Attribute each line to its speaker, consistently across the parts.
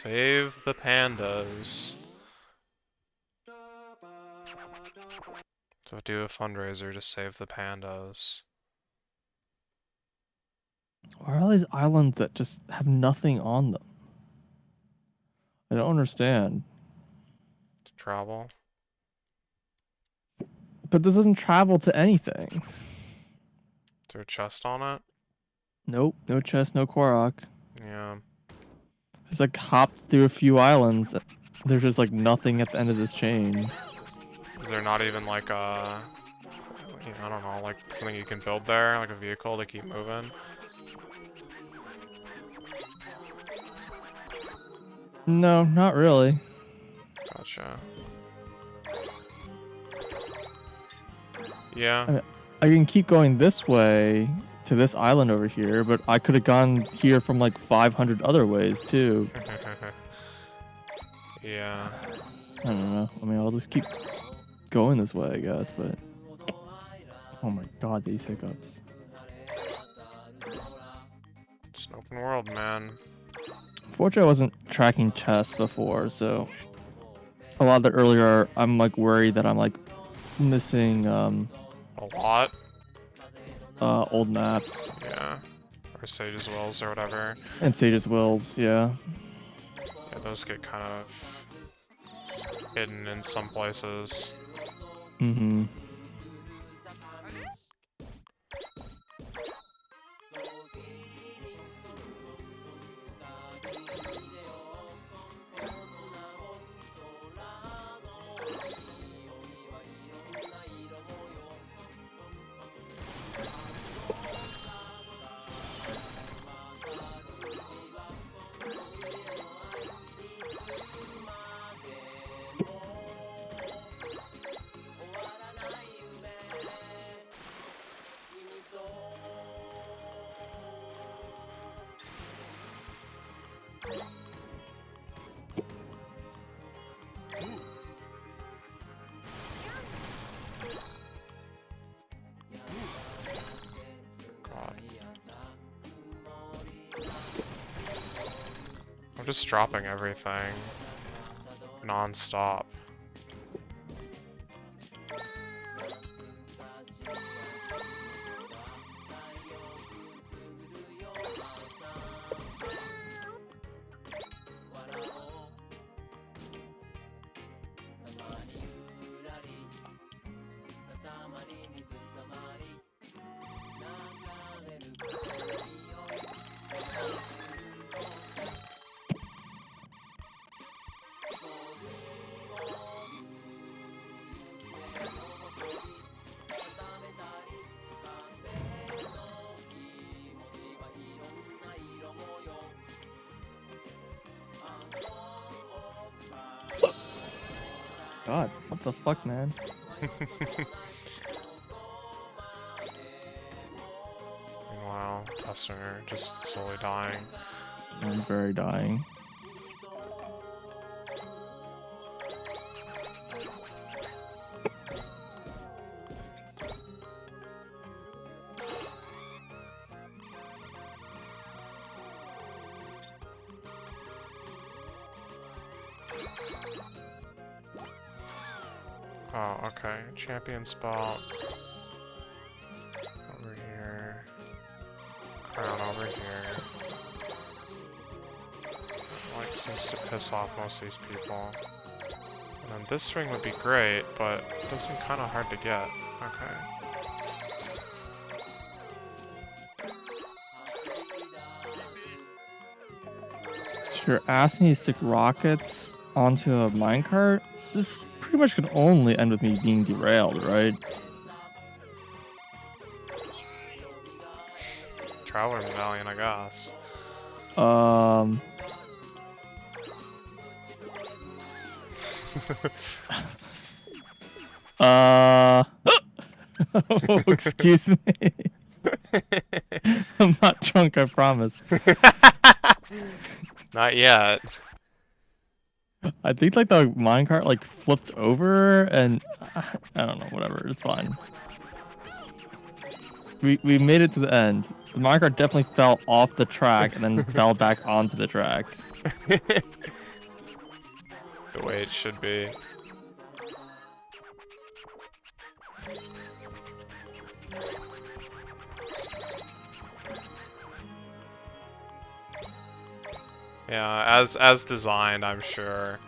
Speaker 1: Save the pandas. So do a fundraiser to save the pandas.
Speaker 2: Why are all these islands that just have nothing on them? I don't understand.
Speaker 1: To travel.
Speaker 2: But this doesn't travel to anything.
Speaker 1: Is there a chest on it?
Speaker 2: Nope, no chest, no Korok.
Speaker 1: Yeah.
Speaker 2: It's like hopped through a few islands. There's just like nothing at the end of this chain.
Speaker 1: Is there not even like a... I don't know, like something you can build there? Like a vehicle to keep moving?
Speaker 2: No, not really.
Speaker 1: Gotcha. Yeah.
Speaker 2: I mean, I can keep going this way to this island over here, but I could have gone here from like 500 other ways too.
Speaker 1: Yeah.
Speaker 2: I don't know. I mean, I'll just keep going this way, I guess, but... Oh my god, these hiccups.
Speaker 1: It's an open world, man.
Speaker 2: Fortunately, I wasn't tracking chests before, so... A lot of the earlier, I'm like worried that I'm like missing
Speaker 1: A lot?
Speaker 2: old maps.
Speaker 1: Yeah. Or Sage's Wills or whatever.
Speaker 2: And Sage's Wills, yeah.
Speaker 1: Yeah, those get kind of hidden in some places.
Speaker 2: Mm-hmm.
Speaker 1: God. I'm just dropping everything non-stop.
Speaker 2: God, what the fuck, man?
Speaker 1: Meanwhile, Tester just slowly dying.
Speaker 2: I'm very dying.
Speaker 1: Oh, okay. Champion spot. Over here. Crown over here. Like, seems to piss off most of these people. And then this ring would be great, but it does seem kind of hard to get. Okay.
Speaker 2: So you're asking me to stick rockets onto a minecart? This pretty much can only end with me being derailed, right?
Speaker 1: Traveler Medallion, I guess.
Speaker 2: Um... Oh, excuse me. I'm not drunk, I promise.
Speaker 1: Not yet.
Speaker 2: I think like the minecart like flipped over and I don't know, whatever, it's fine. we made it to the end. The minecart definitely fell off the track and then fell back onto the track.
Speaker 1: The way it should be. Yeah, as designed, I'm sure.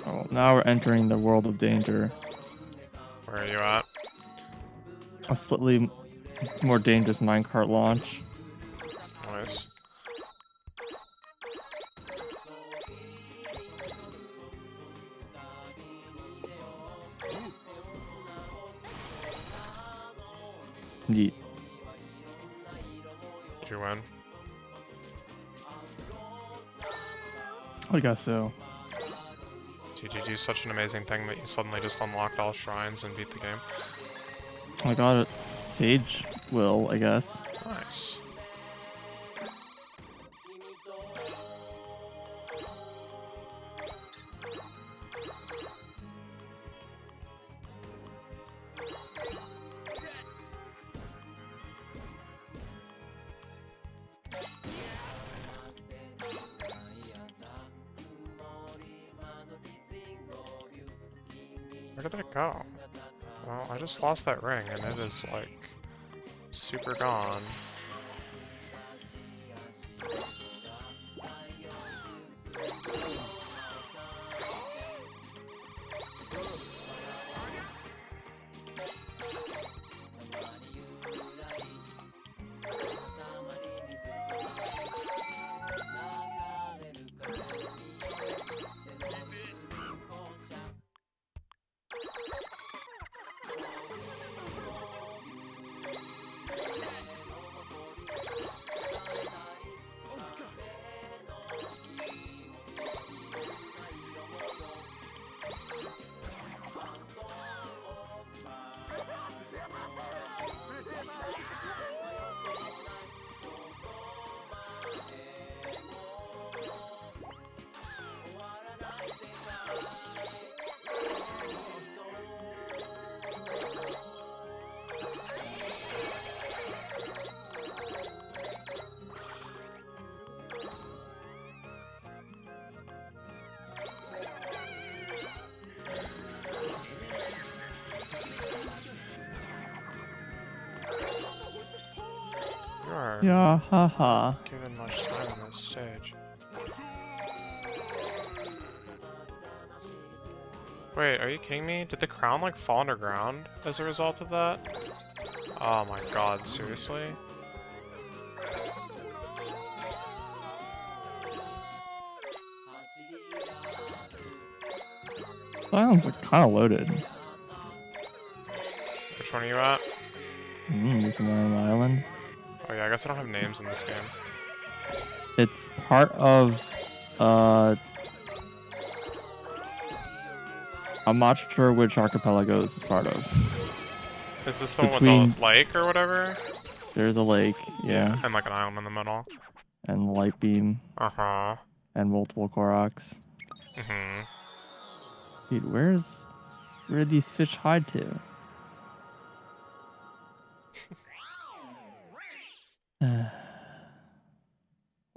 Speaker 2: Oh, now we're entering the world of danger.
Speaker 1: Where are you at?
Speaker 2: A slightly more dangerous minecart launch.
Speaker 1: Nice.
Speaker 2: Neat.
Speaker 1: Did you win?
Speaker 2: I guess so.
Speaker 1: Did you do such an amazing thing that you suddenly just unlocked all shrines and beat the game?
Speaker 2: I got it. Sage will, I guess.
Speaker 1: Nice. Where did it go? Well, I just lost that ring, and it is, like, super gone. You are
Speaker 2: Yeah, haha.
Speaker 1: given much time on this stage. Wait, are you kidding me? Did the crown, like, fall underground as a result of that? Oh my god, seriously?
Speaker 2: Sounds like kind of loaded.
Speaker 1: Which one are you at?
Speaker 2: Somewhere on the island.
Speaker 1: Oh yeah, I guess I don't have names in this game.
Speaker 2: It's part of I'm not sure which archipelago this is part of.
Speaker 1: Is this the one with the lake or whatever?
Speaker 2: There's a lake, yeah.
Speaker 1: And like an island in the middle.
Speaker 2: And light beam.
Speaker 1: Uh-huh.
Speaker 2: And multiple Koroks.
Speaker 1: Mm-hmm.
Speaker 2: Dude, where did these fish hide to?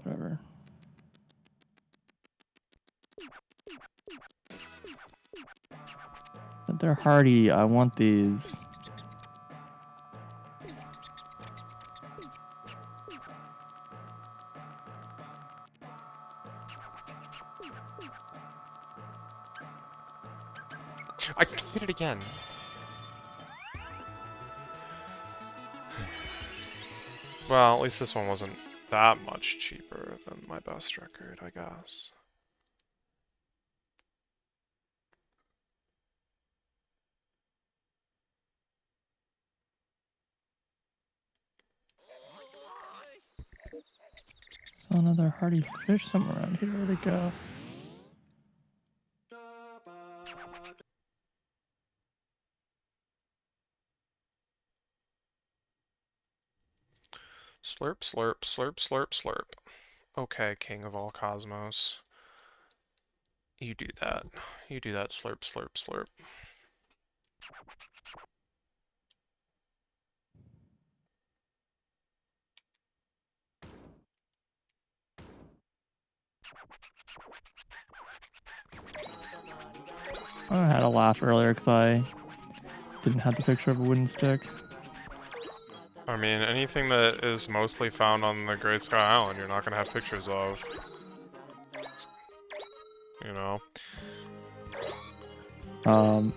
Speaker 2: Whatever. But they're hardy. I want these.
Speaker 1: I did it again. Well, at least this one wasn't that much cheaper than my best record, I guess.
Speaker 2: Saw another hardy fish somewhere around here. Where'd it go?
Speaker 1: Slurp, slurp, slurp, slurp, slurp. Okay, king of all cosmos. You do that. You do that, slurp, slurp, slurp.
Speaker 2: I had a laugh earlier because I didn't have the picture of a wooden stick.
Speaker 1: I mean, anything that is mostly found on the Great Sky Island, you're not gonna have pictures of. You know?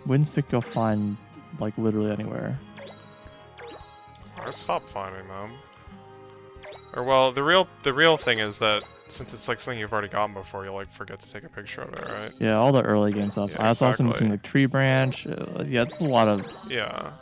Speaker 2: Wooden stick you'll find, like, literally anywhere.
Speaker 1: Or stop finding them. Or, well, the real thing is that since it's like something you've already gotten before, you'll like forget to take a picture of it, right?
Speaker 2: Yeah, all the early game stuff.
Speaker 1: Yeah,
Speaker 2: I also
Speaker 1: exactly.
Speaker 2: seen like tree branch. Yeah, it's a lot of.
Speaker 1: Yeah.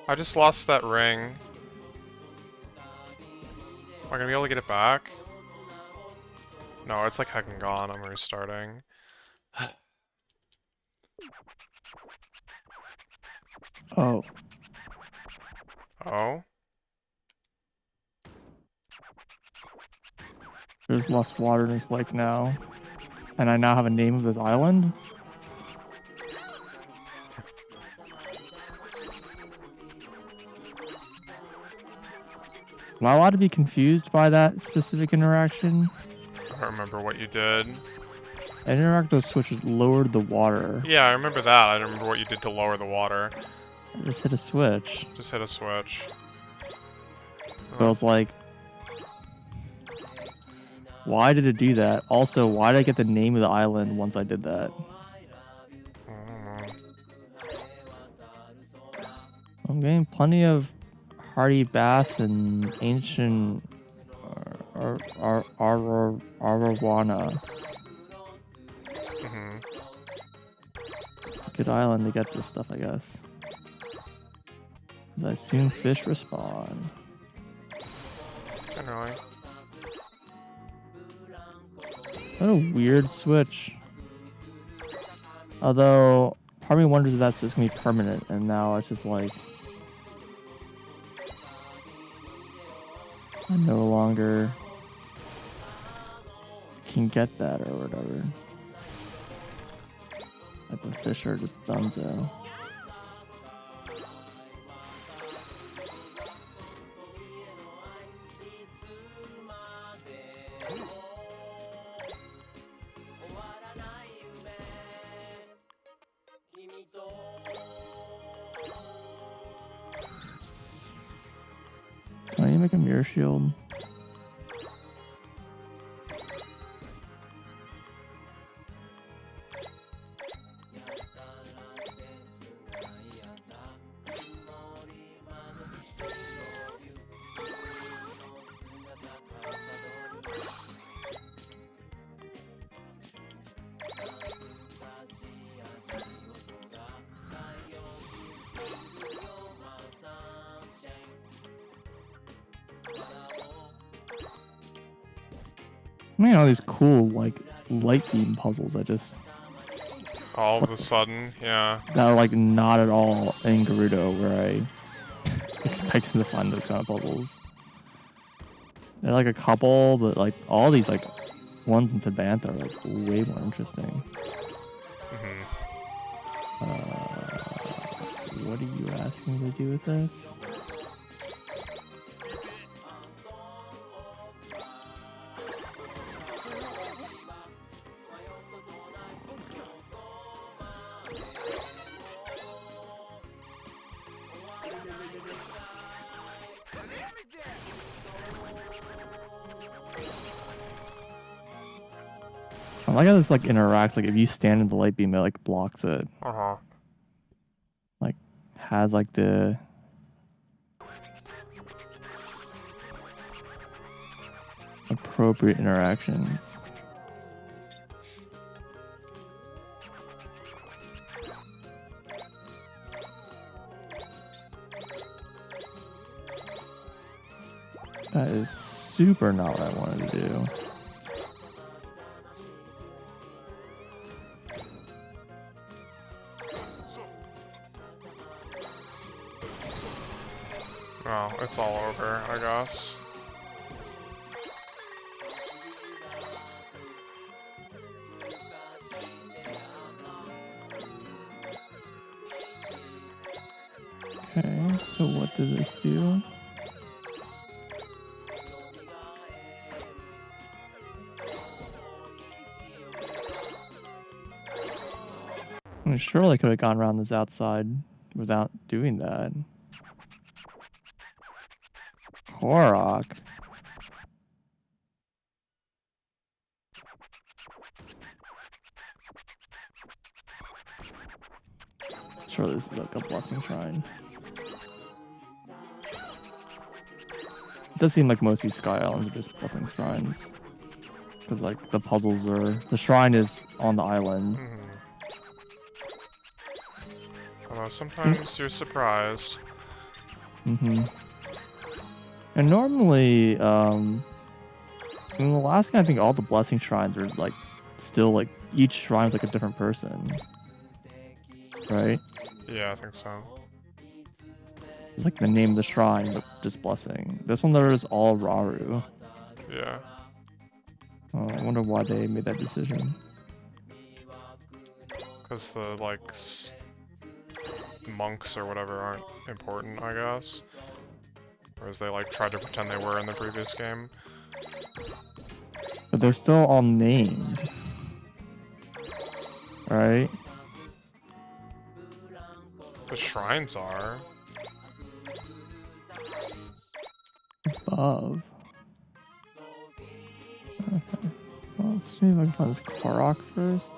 Speaker 1: I just lost that ring. Am I gonna be able to get it back? No, it's like heckin' gone. I'm restarting.
Speaker 2: Oh.
Speaker 1: Oh?
Speaker 2: There's less water in this lake now. And I now have a name of this island? Am I allowed to be confused by that specific interaction?
Speaker 1: I don't remember what you did.
Speaker 2: An interactive switch lowered the water.
Speaker 1: Yeah, I remember that. I don't remember what you did to lower the water.
Speaker 2: I just hit a switch.
Speaker 1: Just hit a switch.
Speaker 2: But it's like, why did it do that? Also, why did I get the name of the island once I did that?
Speaker 1: I don't know.
Speaker 2: I'm getting plenty of hardy bass and ancient arowana.
Speaker 1: Mm-hmm.
Speaker 2: Good island to get this stuff, I guess. 'Cause I assume fish respawn.
Speaker 1: Generally.
Speaker 2: What a weird switch. Although, part of me wonders if that's just gonna be permanent, and now it's just like I no longer can get that or whatever. Like the fish are just donezo. Can I make a mirror shield? I mean, all these cool, like, light beam puzzles that just...
Speaker 1: All of a sudden, yeah.
Speaker 2: That are, like, not at all in Gerudo, where I expected to find those kind of puzzles. There are, like, a couple, but, like, all these, like, ones in Tabantha are, like, way more interesting.
Speaker 1: Mm-hmm.
Speaker 2: What are you asking me to do with this? I like how this like interacts. Like if you stand in the light beam, it like blocks it.
Speaker 1: Uh-huh.
Speaker 2: Like has like the appropriate interactions. That is super not what I wanted to do.
Speaker 1: Oh, it's all over, I guess.
Speaker 2: Okay, so what did this do? I mean, surely I could have gone around this outside without doing that. Korok. Sure, this is like a blessing shrine. It does seem like most of these Sky Islands are just blessing shrines. Because like the puzzles are... The shrine is on the island.
Speaker 1: Although sometimes you're surprised.
Speaker 2: Mm-hmm. And normally, in the last game, I think all the blessing shrines are like still like each shrine is like a different person, right?
Speaker 1: Yeah, I think so.
Speaker 2: It's like the name of the shrine, but just blessing. This one there is all Raru.
Speaker 1: Yeah.
Speaker 2: I wonder why they made that decision.
Speaker 1: Because the, like, monks or whatever aren't important, I guess. Whereas they, like, tried to pretend they were in the previous game.
Speaker 2: But they're still all named, right?
Speaker 1: The shrines are.
Speaker 2: Above. Okay. Well, let's see if I can find this Korok first.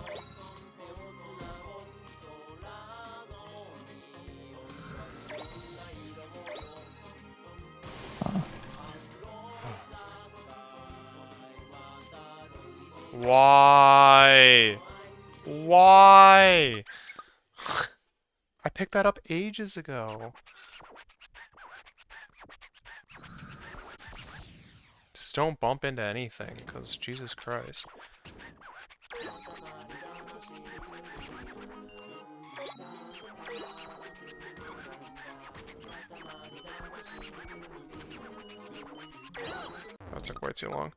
Speaker 1: Why? Why? I picked that up ages ago. Just don't bump into anything, because Jesus Christ. That took way too long.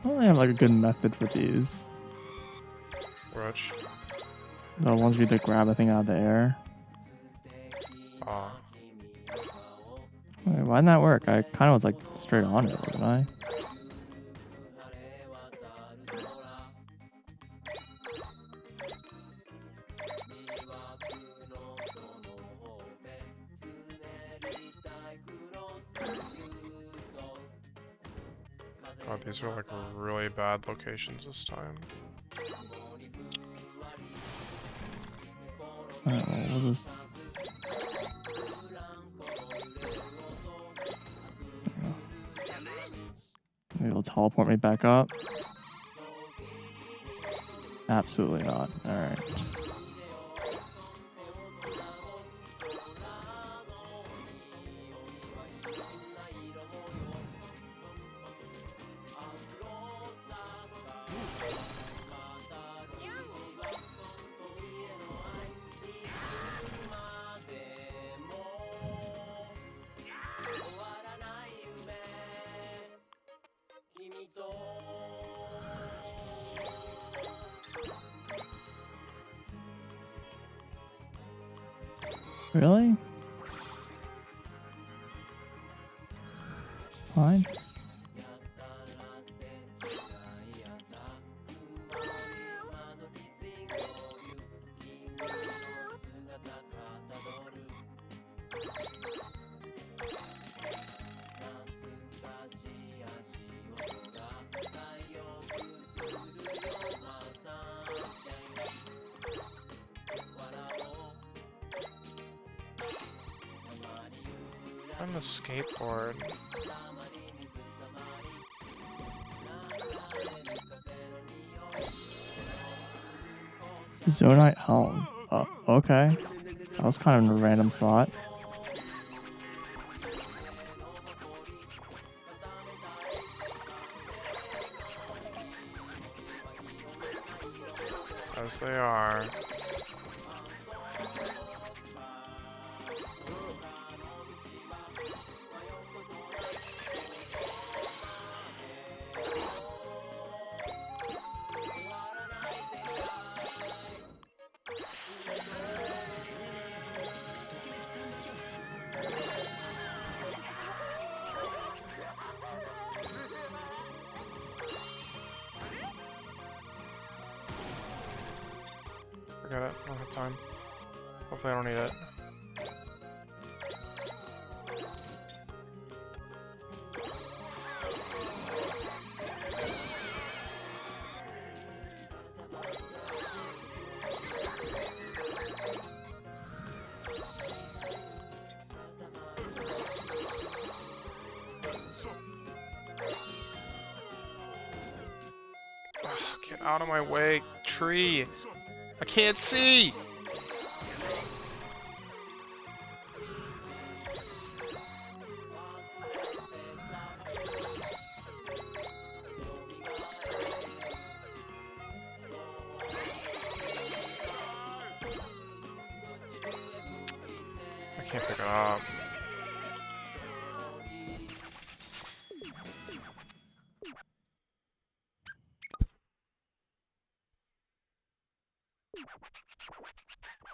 Speaker 2: I don't have like a good method for these.
Speaker 1: Which?
Speaker 2: The ones where you like grab a thing out of the air. Wait, why didn't that work? I kind of was like straight on it, wasn't I?
Speaker 1: God, these are like really bad locations this time.
Speaker 2: Alright, well, we'll just... Maybe it'll teleport me back up. Absolutely not. Alright. Really? Fine.
Speaker 1: On a skateboard.
Speaker 2: Zonite home. Oh, okay. That was kind of a random thought.
Speaker 1: As they are. Forget it. I don't have time. Hopefully I don't need it. Ugh, get out of my way, tree! I can't see! I can't pick it up.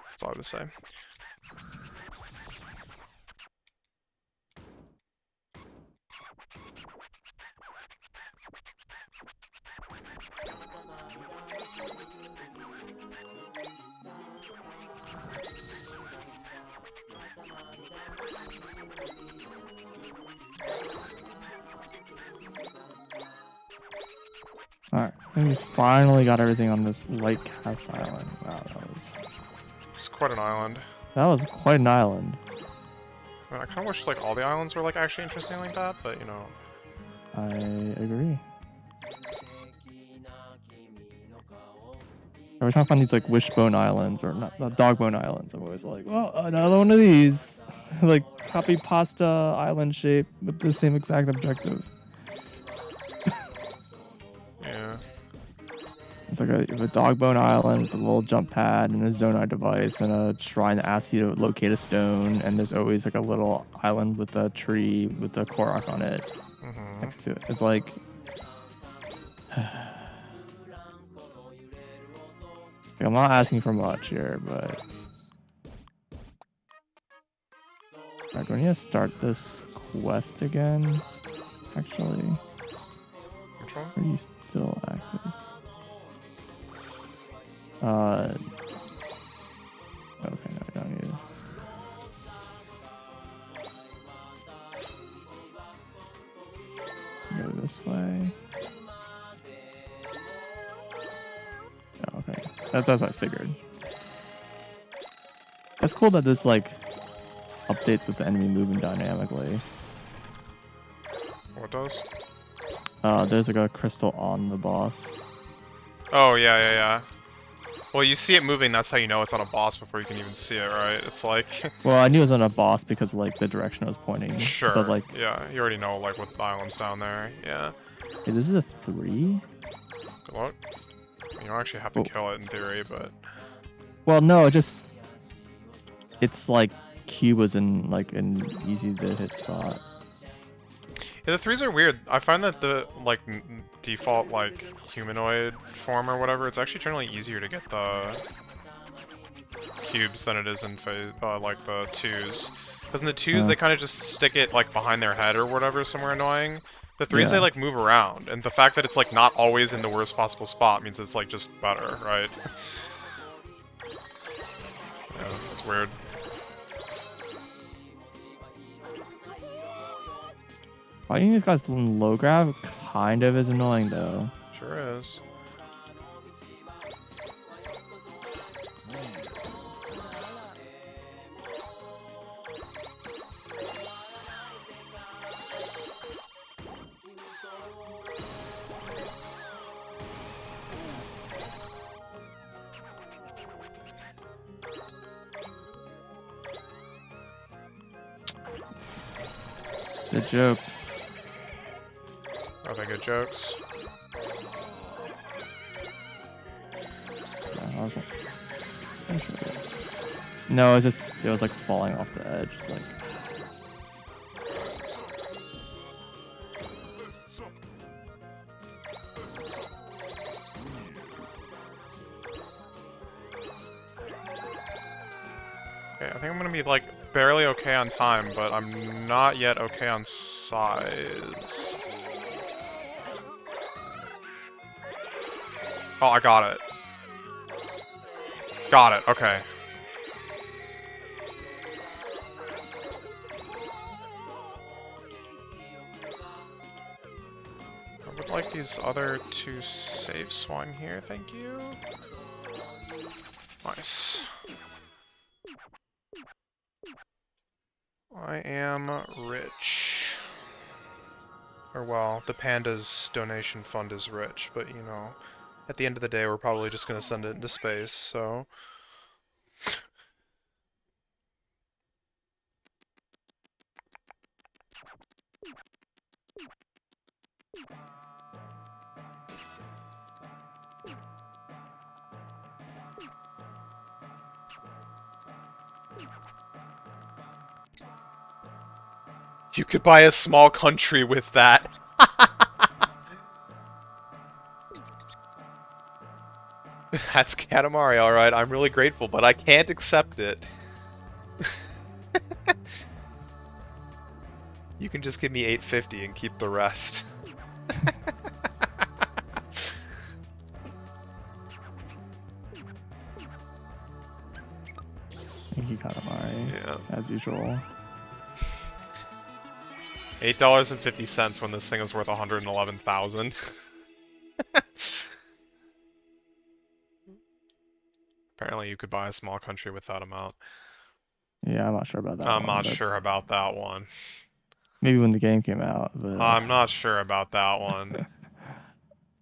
Speaker 1: That's all I have to say.
Speaker 2: Alright, we finally got everything on this light cast island. Wow,
Speaker 1: It's quite an island.
Speaker 2: that was quite an island.
Speaker 1: I mean, I kind of wish like all the islands were like actually interesting like that, but you know.
Speaker 2: I agree. Every time I find these like wishbone islands or not dogbone islands, I'm always like, well, another one of these, like copy pasta island shape with the same exact objective.
Speaker 1: Yeah.
Speaker 2: It's like a dogbone island with a little jump pad and a zonite device and a shrine that asks you to locate a stone, and there's always like a little island with a tree with a korok on it next to it. It's like I'm not asking for much here, but alright, do I need to start this quest again? Actually,
Speaker 1: Which one?
Speaker 2: are you still active? Okay, no, I don't need it. Go this way. Oh, okay, that's what I figured. That's cool that this like updates with the enemy moving dynamically.
Speaker 1: What does?
Speaker 2: There's like a crystal on the boss.
Speaker 1: Oh yeah, yeah, yeah. Well, you see it moving. That's how you know it's on a boss before you can even see it, right? It's like.
Speaker 2: Well, I knew it was on a boss because like the direction I was pointing.
Speaker 1: Sure.
Speaker 2: So I was like,
Speaker 1: yeah, you already know like what the island's down there. Yeah.
Speaker 2: hey, this is a 3?
Speaker 1: Good luck. You don't actually have to kill it in theory, but.
Speaker 2: Well, no, it's like Q was in like an easy to hit spot.
Speaker 1: Yeah, the 3s are weird. I find that the like default like humanoid form or whatever, it's actually generally easier to get the cubes than it is in like the 2s. Because in the 2s, they kind of just stick it like behind their head or whatever, somewhere annoying. The 3s, they
Speaker 2: Yeah.
Speaker 1: like move around, and the fact that it's like not always in the worst possible spot means it's like just better, right? Yeah, it's weird.
Speaker 2: Fighting these guys in low grab kind of is annoying though.
Speaker 1: Sure is.
Speaker 2: The jokes.
Speaker 1: Are they good jokes?
Speaker 2: Yeah, no, it was like falling off the edge. It's like
Speaker 1: Okay, I think I'm gonna be like barely okay on time, but I'm not yet okay on size. Oh, I got it. Got it, okay. I would like these other 2 safes one here, thank you. Nice. I am rich. Or well, the panda's donation fund is rich, but you know, at the end of the day we're probably just gonna send it into space, so... You could buy a small country with that. That's Katamari, alright. I'm really grateful, but I can't accept it. You can just give me 850 and keep the rest.
Speaker 2: thank you, Katamari.
Speaker 1: Yeah.
Speaker 2: As usual.
Speaker 1: $8.50 when this thing is worth 111,000. Apparently you could buy a small country with that amount.
Speaker 2: Yeah, I'm not sure about that
Speaker 1: I'm
Speaker 2: one.
Speaker 1: not sure about that one.
Speaker 2: Maybe when the game came out, but
Speaker 1: I'm not sure about that one.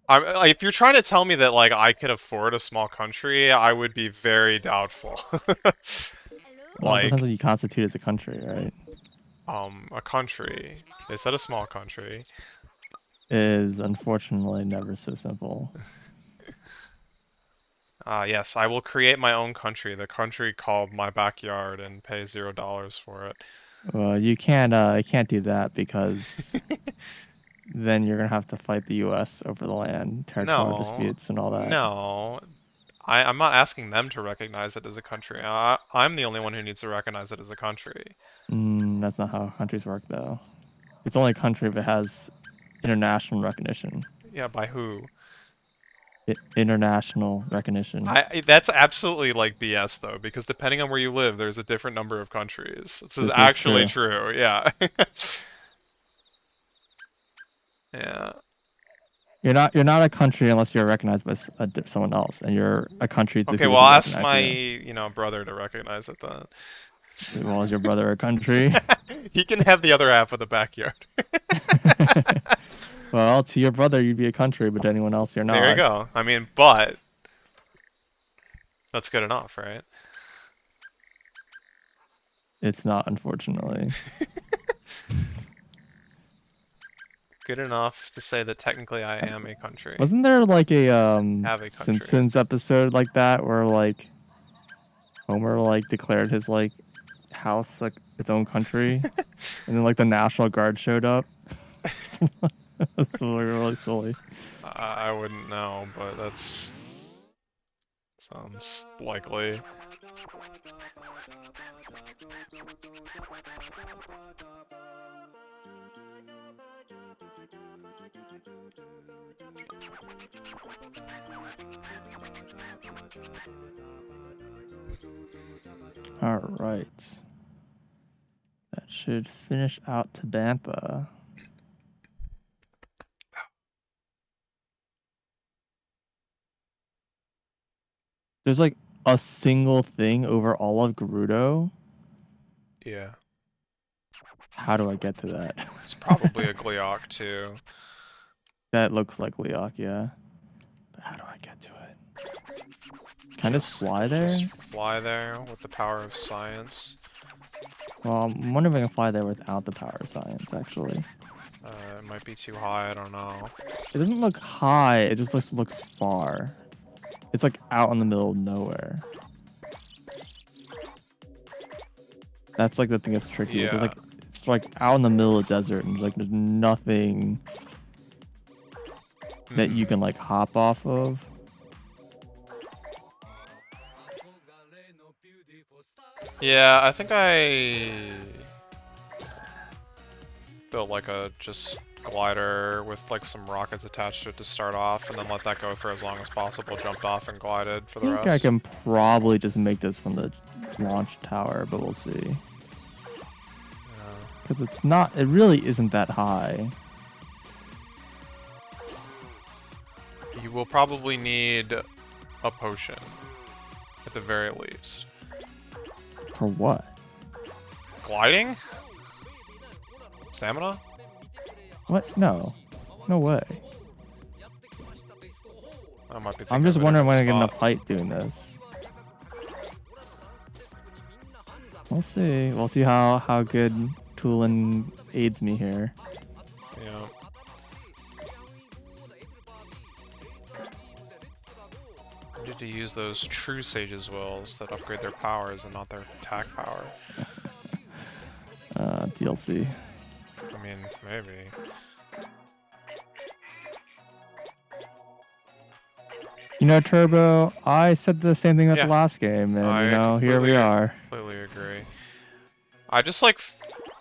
Speaker 1: If you're trying to tell me that like I could afford a small country, I would be very doubtful.
Speaker 2: well, it depends
Speaker 1: Like,
Speaker 2: what you constitute as a country, right?
Speaker 1: a country. They said a small country.
Speaker 2: Is unfortunately never so simple.
Speaker 1: Yes, I will create my own country, the country called my backyard, and pay $0 for it.
Speaker 2: Well, you can't do that because then you're gonna have to fight the U.S. over the land, territorial
Speaker 1: No,
Speaker 2: disputes, and all that.
Speaker 1: no. I'm not asking them to recognize it as a country. I'm the only one who needs to recognize it as a country.
Speaker 2: That's not how countries work, though. It's only a country if it has international recognition.
Speaker 1: Yeah, by who?
Speaker 2: International recognition.
Speaker 1: That's absolutely like BS though, because depending on where you live, there's a different number of countries. This is
Speaker 2: This is
Speaker 1: actually
Speaker 2: true.
Speaker 1: true. Yeah. Yeah.
Speaker 2: You're not a country unless you're recognized by someone else, and you're a country to
Speaker 1: Okay,
Speaker 2: who
Speaker 1: well,
Speaker 2: doesn't
Speaker 1: I'll ask
Speaker 2: recognize
Speaker 1: my,
Speaker 2: you.
Speaker 1: brother to recognize it then.
Speaker 2: Well, is your brother a country?
Speaker 1: He can have the other half of the backyard.
Speaker 2: Well, to your brother, you'd be a country, but to anyone else, you're
Speaker 1: There you
Speaker 2: not.
Speaker 1: go. I mean, but that's good enough, right?
Speaker 2: It's not, unfortunately.
Speaker 1: Good enough to say that technically I am a country.
Speaker 2: Wasn't there like a
Speaker 1: Have a country.
Speaker 2: Simpsons episode like that where like Homer like declared his like house like its own country, and then like the National Guard showed up? It's really silly.
Speaker 1: I wouldn't know, but that's sounds likely.
Speaker 2: All right. That should finish out Tabantha. There's like a single thing over all of Gerudo.
Speaker 1: Yeah.
Speaker 2: How do I get to that?
Speaker 1: It's probably a Gleok too.
Speaker 2: That looks like Leok, yeah. But how do I get to it? Can I just fly there?
Speaker 1: Just fly there with the power of science.
Speaker 2: Well, I'm wondering if I can fly there without the power of science, actually.
Speaker 1: It might be too high, I don't know.
Speaker 2: It doesn't look high, it just looks far. It's like out in the middle of nowhere. That's like the thing that's tricky.
Speaker 1: Yeah.
Speaker 2: It's like out in the middle of the desert and there's nothing that you can like hop off of.
Speaker 1: Yeah, I think I built like a just glider with like some rockets attached to it to start off, and then let that go for as long as possible, jumped off and glided for the
Speaker 2: I think I
Speaker 1: rest.
Speaker 2: can probably just make this from the launch tower, but we'll see. Because it's not, it really isn't that high.
Speaker 1: You will probably need a potion, at the very least.
Speaker 2: For what?
Speaker 1: Gliding? Stamina?
Speaker 2: What? No. No way.
Speaker 1: I might be
Speaker 2: I'm
Speaker 1: thinking
Speaker 2: just
Speaker 1: of a
Speaker 2: wondering when I
Speaker 1: different
Speaker 2: get enough
Speaker 1: spot.
Speaker 2: height doing this. We'll see. We'll see how good Tulin aids me here.
Speaker 1: Yeah. I need to use those true sages' wills that upgrade their powers and not their attack power.
Speaker 2: DLC.
Speaker 1: I mean, maybe.
Speaker 2: You know, Turbo, I said the same thing about the
Speaker 1: Yeah.
Speaker 2: last game, and you
Speaker 1: I
Speaker 2: know, here we are.
Speaker 1: completely agree. I just like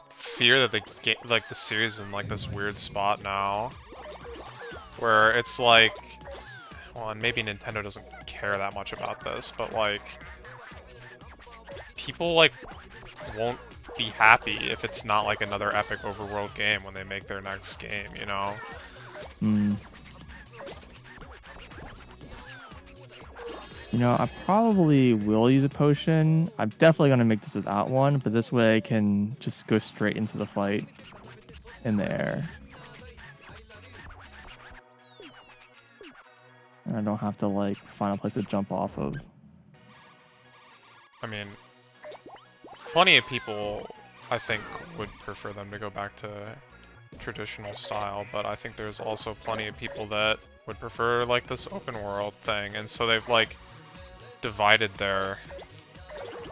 Speaker 1: fear that the series is in like this weird spot now, where it's like, well, and maybe Nintendo doesn't care that much about this, but like, people like won't be happy if it's not like another epic overworld game when they make their next game, you know?
Speaker 2: Hmm. You know, I probably will use a potion. I'm definitely going to make this without one, but this way I can just go straight into the fight in the air. And I don't have to, like, find a place to jump off of.
Speaker 1: I mean, plenty of people, I think, would prefer them to go back to traditional style, but I think there's also plenty of people that would prefer, like, this open world thing, and so they've, like, divided their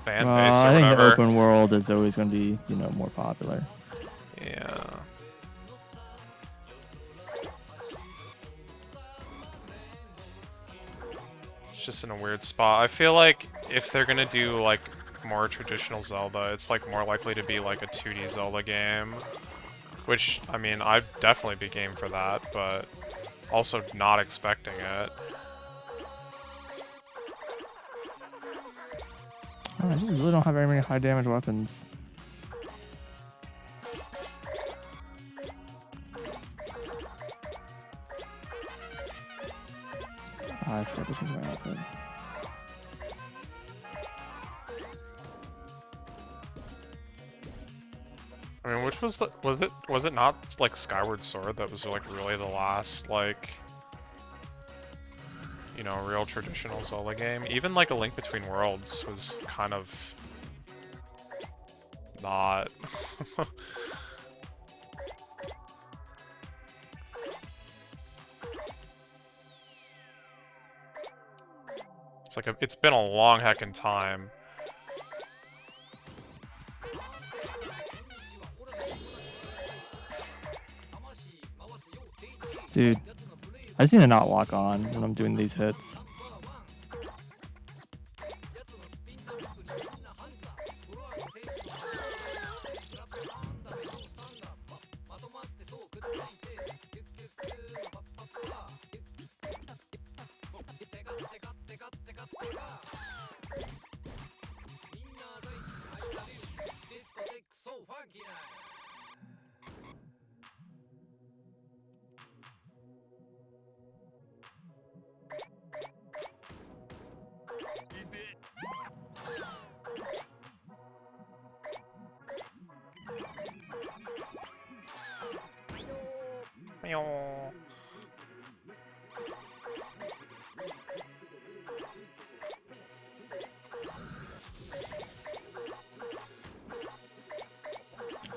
Speaker 1: fan base or
Speaker 2: I think
Speaker 1: whatever.
Speaker 2: the open world is always going to be, you know, more popular.
Speaker 1: Yeah. It's just in a weird spot. I feel like if they're gonna do, like, more traditional Zelda, it's, like, more likely to be, like, a 2D Zelda game. Which, I mean, I'd definitely be game for that, but also not expecting it.
Speaker 2: Oh, I really don't have very many high damage weapons. I forgot to change my outfit.
Speaker 1: I mean, which was was it not, like, Skyward Sword that was, like, really the last, like, you know, real traditional Zelda game? Even, like, A Link Between Worlds was kind of not. It's like it's been a long heckin' time.
Speaker 2: Dude, I just need to not lock on when I'm doing these hits.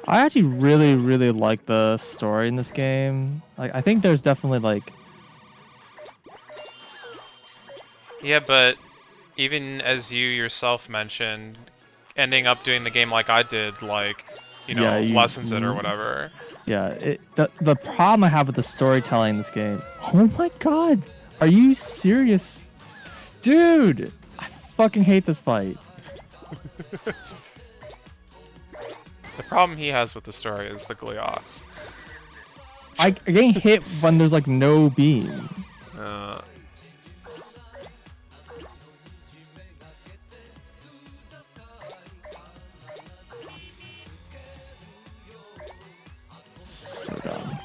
Speaker 2: I actually really like the story in this game. Like, I think there's definitely like,
Speaker 1: Yeah, but even as you yourself mentioned, ending up doing the game like I did, like,
Speaker 2: yeah,
Speaker 1: lessens it or whatever.
Speaker 2: yeah. The problem I have with the storytelling in this game. Oh my god, are you serious, dude? I fucking hate this fight.
Speaker 1: The problem he has with the story is the Gleox.
Speaker 2: I getting hit when there's like no beam.
Speaker 1: Uh,
Speaker 2: So dumb.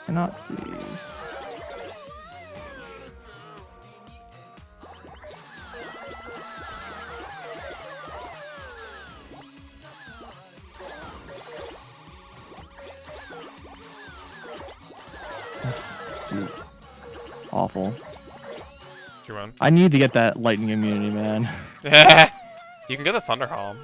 Speaker 2: Cannot see. Jeez. Awful.
Speaker 1: you run.
Speaker 2: I need to get that lightning immunity, man.
Speaker 1: You can get a Thunder Helm.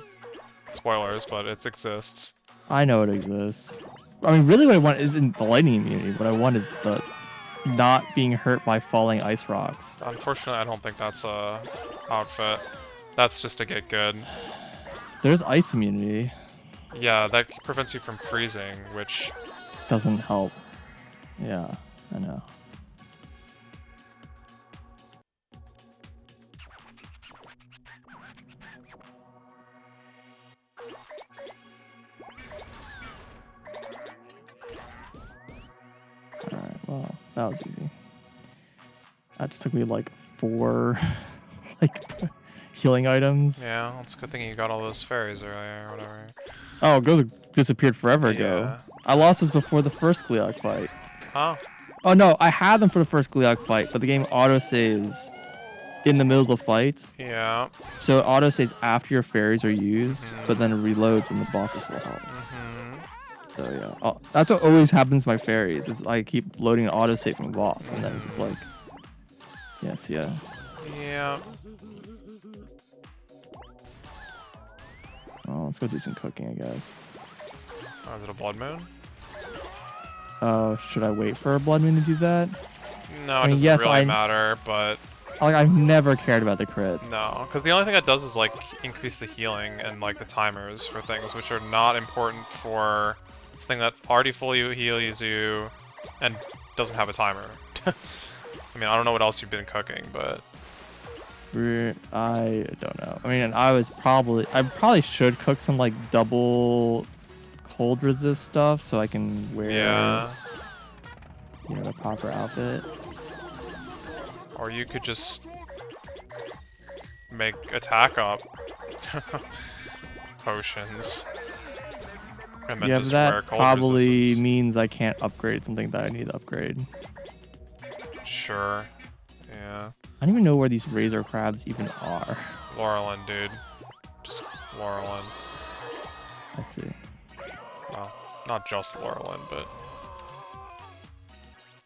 Speaker 1: Spoilers, but it exists.
Speaker 2: I know it exists. I mean, really what I want isn't the lightning immunity. What I want is the not being hurt by falling ice rocks.
Speaker 1: Unfortunately, I don't think that's a outfit. That's just to get good.
Speaker 2: There's ice immunity.
Speaker 1: Yeah, that prevents you from freezing, which...
Speaker 2: Doesn't help. Yeah, I know. Alright, well, that was easy. That just took me like 4 like healing items.
Speaker 1: Yeah, it's a good thing you got all those fairies earlier or whatever.
Speaker 2: Oh, Gozo disappeared forever ago.
Speaker 1: Yeah.
Speaker 2: I lost this before the first Gleok fight.
Speaker 1: Oh.
Speaker 2: Oh no, I had them for the first Gleok fight, but the game autosaves in the middle of the fight.
Speaker 1: Yeah.
Speaker 2: So it autosaves after your fairies are used, but then it reloads and the boss is full health. So yeah, oh, that's what always happens to my fairies. Is I keep loading an autosave from the boss, and then it's just like, yes, yeah.
Speaker 1: Yeah.
Speaker 2: Oh, let's go do some cooking, I guess.
Speaker 1: Oh, is it a blood moon?
Speaker 2: Oh, should I wait for a blood moon to do that?
Speaker 1: No, it
Speaker 2: I mean,
Speaker 1: doesn't
Speaker 2: yes,
Speaker 1: really matter, but...
Speaker 2: Like, I've never cared about the crits.
Speaker 1: No, because the only thing that does is, like, increase the healing and, like, the timers for things, which are not important for this thing that already fully heals you and doesn't have a timer. I mean, I don't know what else you've been cooking, but...
Speaker 2: I don't know. I mean, I probably should cook some, like, double cold resist stuff so I can wear, you know, the proper outfit.
Speaker 1: Or you could just make attack up potions. And then
Speaker 2: Yeah,
Speaker 1: just
Speaker 2: but that
Speaker 1: wear cold
Speaker 2: probably
Speaker 1: resistance.
Speaker 2: means I can't upgrade something that I need to upgrade.
Speaker 1: Sure. Yeah.
Speaker 2: I don't even know where these razor crabs even are.
Speaker 1: Laurelin, dude. Just Laurelin.
Speaker 2: I see.
Speaker 1: Well, not just Laurelin, but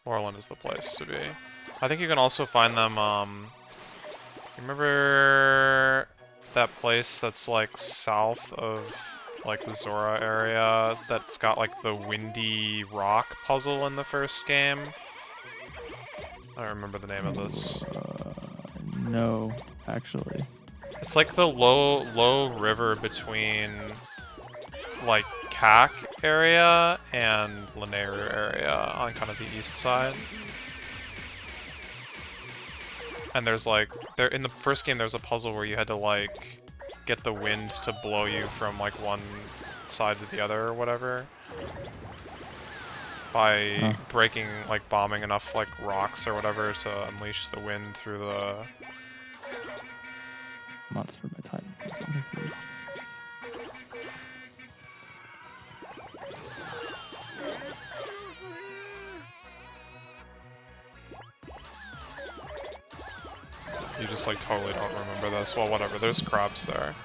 Speaker 1: Laurelin is the place to be. I think you can also find them, remember that place that's, like, south of, like, the Zora area that's got, like, the windy rock puzzle in the first game? I don't remember the name of this.
Speaker 2: No, actually.
Speaker 1: It's like the low river between, like, Kak area and Lanayru area on kind of the east side. And there's, like, in the first game there's a puzzle where you had to, like, get the wind to blow you from, like, one side to the other or whatever. By breaking, like, bombing enough, like, rocks or whatever to unleash the wind through the...
Speaker 2: Monster by type. That's what I'm confused.
Speaker 1: just like totally don't remember this. Well, whatever. There's crabs there.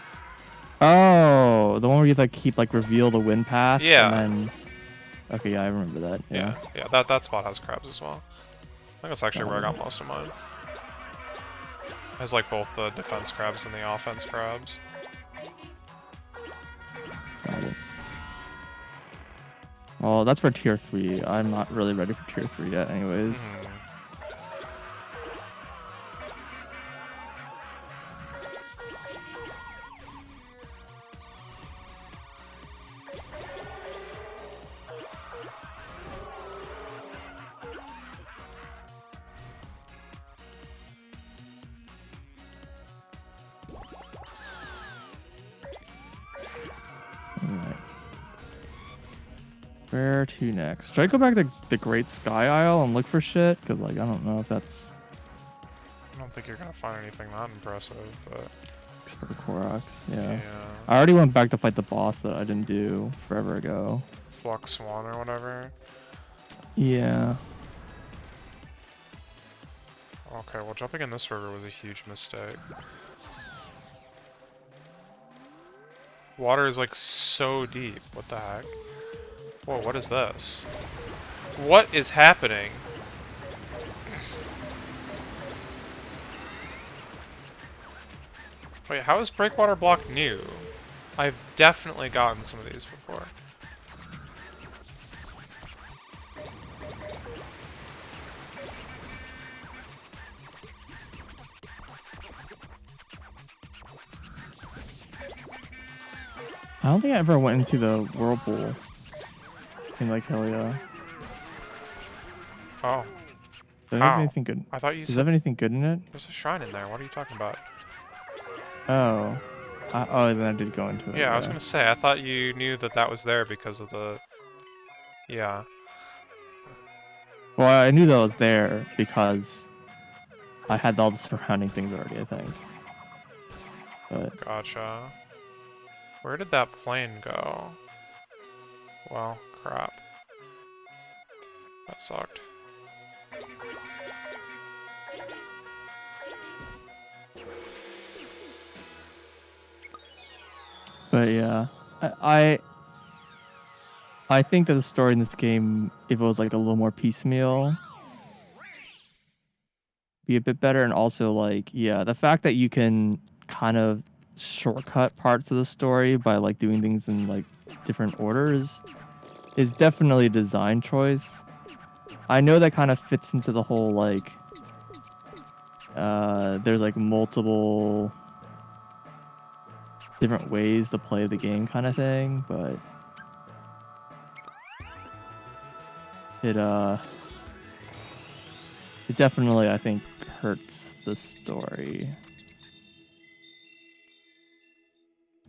Speaker 2: Oh, the one where you like keep like reveal the wind path.
Speaker 1: Yeah.
Speaker 2: And then. Okay, yeah, I remember that. Yeah.
Speaker 1: Yeah. That spot has crabs as well. I think that's actually where I got most of mine. It has like both the defense crabs and the offense crabs.
Speaker 2: Got it. Well, that's for tier 3. I'm not really ready for tier 3 yet, anyways. Alright. Where to next? Should I go back to the Great Sky Isle and look for shit? Because, like, I don't know if that's...
Speaker 1: I don't think you're gonna find anything that impressive, but...
Speaker 2: Except for the Koroks, yeah.
Speaker 1: Yeah.
Speaker 2: I already went back to fight the boss that I didn't do forever ago.
Speaker 1: Flux Swan or whatever.
Speaker 2: Yeah.
Speaker 1: Okay, well jumping in this river was a huge mistake. Water is like so deep. What the heck? Whoa, what is this? What is happening? Wait, how is Breakwater Block new? I've definitely gotten some of these before.
Speaker 2: I don't think I ever went into the whirlpool in like Hylia.
Speaker 1: Oh.
Speaker 2: Does it
Speaker 1: How?
Speaker 2: have anything good?
Speaker 1: I thought you
Speaker 2: Does it
Speaker 1: said
Speaker 2: have anything good in it?
Speaker 1: there's a shrine in there. What are you talking about?
Speaker 2: Oh. Oh, then I did go into it.
Speaker 1: Yeah, I was gonna say, I thought you knew that that was there because of the... Yeah.
Speaker 2: Well, I knew that was there because I had all the surrounding things already, I think. But
Speaker 1: Gotcha. Where did that plane go? Well, crap. That sucked.
Speaker 2: yeah, I think that the story in this game, if it was like a little more piecemeal, be a bit better. And also, like, yeah, the fact that you can kind of shortcut parts of the story by like doing things in like different orders is definitely a design choice. I know that kind of fits into the whole like there's like multiple different ways to play the game kind of thing, but it definitely, I think, hurts the story.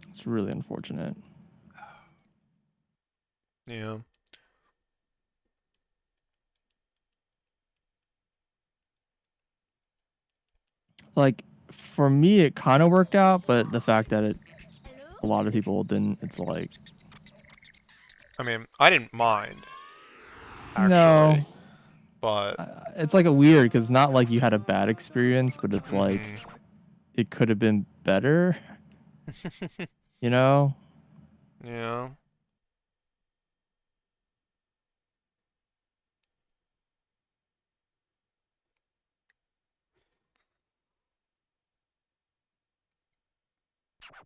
Speaker 2: It's really unfortunate.
Speaker 1: Yeah.
Speaker 2: Like, for me, it kind of worked out, but the fact that a lot of people didn't, it's like...
Speaker 1: I mean, I didn't mind, actually.
Speaker 2: No.
Speaker 1: But...
Speaker 2: It's like a weird, because not like you had a bad experience, but it's like, it could have been better. You know?
Speaker 1: Yeah.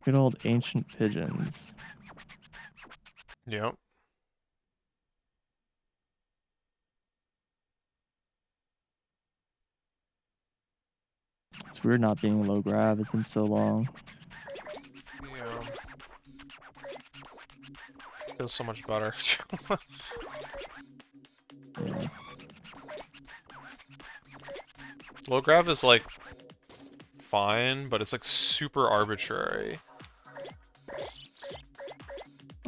Speaker 2: Good old ancient pigeons.
Speaker 1: Yep.
Speaker 2: It's weird not being low grab. It's been so long.
Speaker 1: Yeah. Feels so much better.
Speaker 2: Yeah.
Speaker 1: Low grab is like fine, but it's like super arbitrary.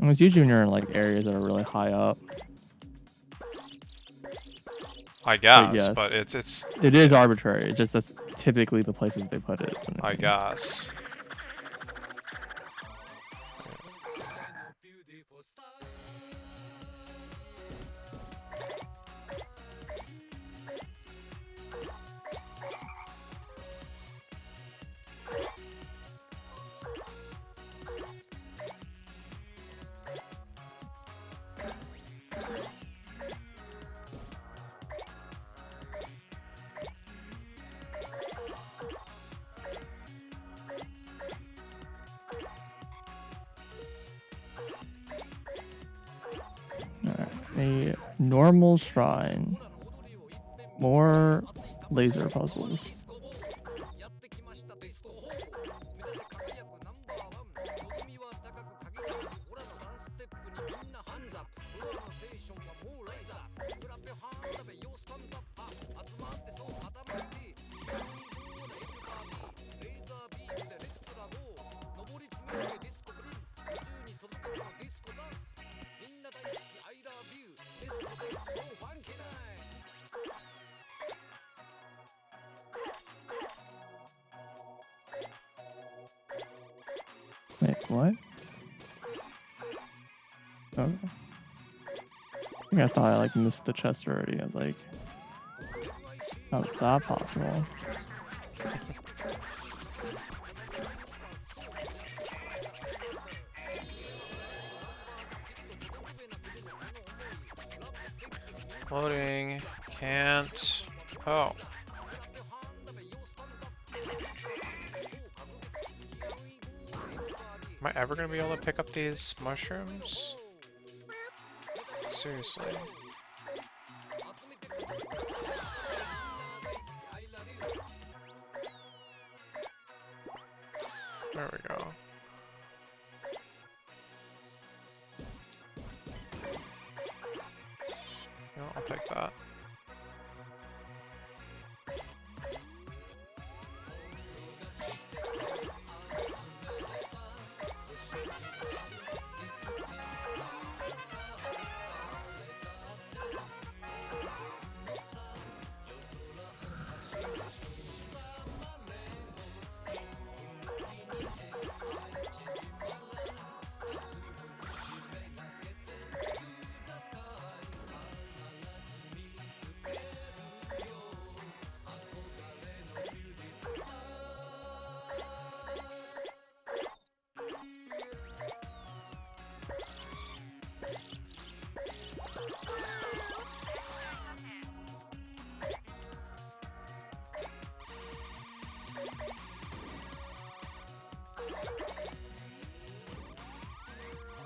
Speaker 2: And it's usually when you're in like areas that are really high up.
Speaker 1: I guess,
Speaker 2: yes,
Speaker 1: but it's
Speaker 2: it is arbitrary. It's just that's typically the places they put it.
Speaker 1: I guess.
Speaker 2: A normal shrine. More laser puzzles. Wait, what? Oh. I think I thought I like missed the chest already. I was like, how is that possible?
Speaker 1: Loading. Can't. Oh. Am I ever gonna be able to pick up these mushrooms? Seriously. There we go. No, I'll take that.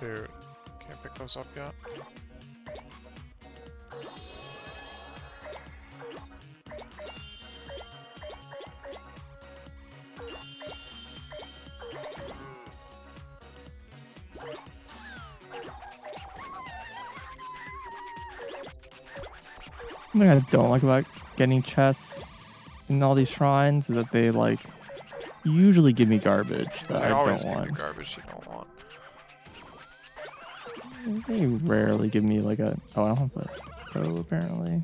Speaker 1: Dude, can't pick those up yet.
Speaker 2: Something I don't like about getting chests in all these shrines is that they like usually give me garbage that
Speaker 1: They
Speaker 2: I
Speaker 1: always
Speaker 2: don't
Speaker 1: give you
Speaker 2: want.
Speaker 1: garbage you don't want.
Speaker 2: They rarely give me like a. Oh, I don't have a toe apparently.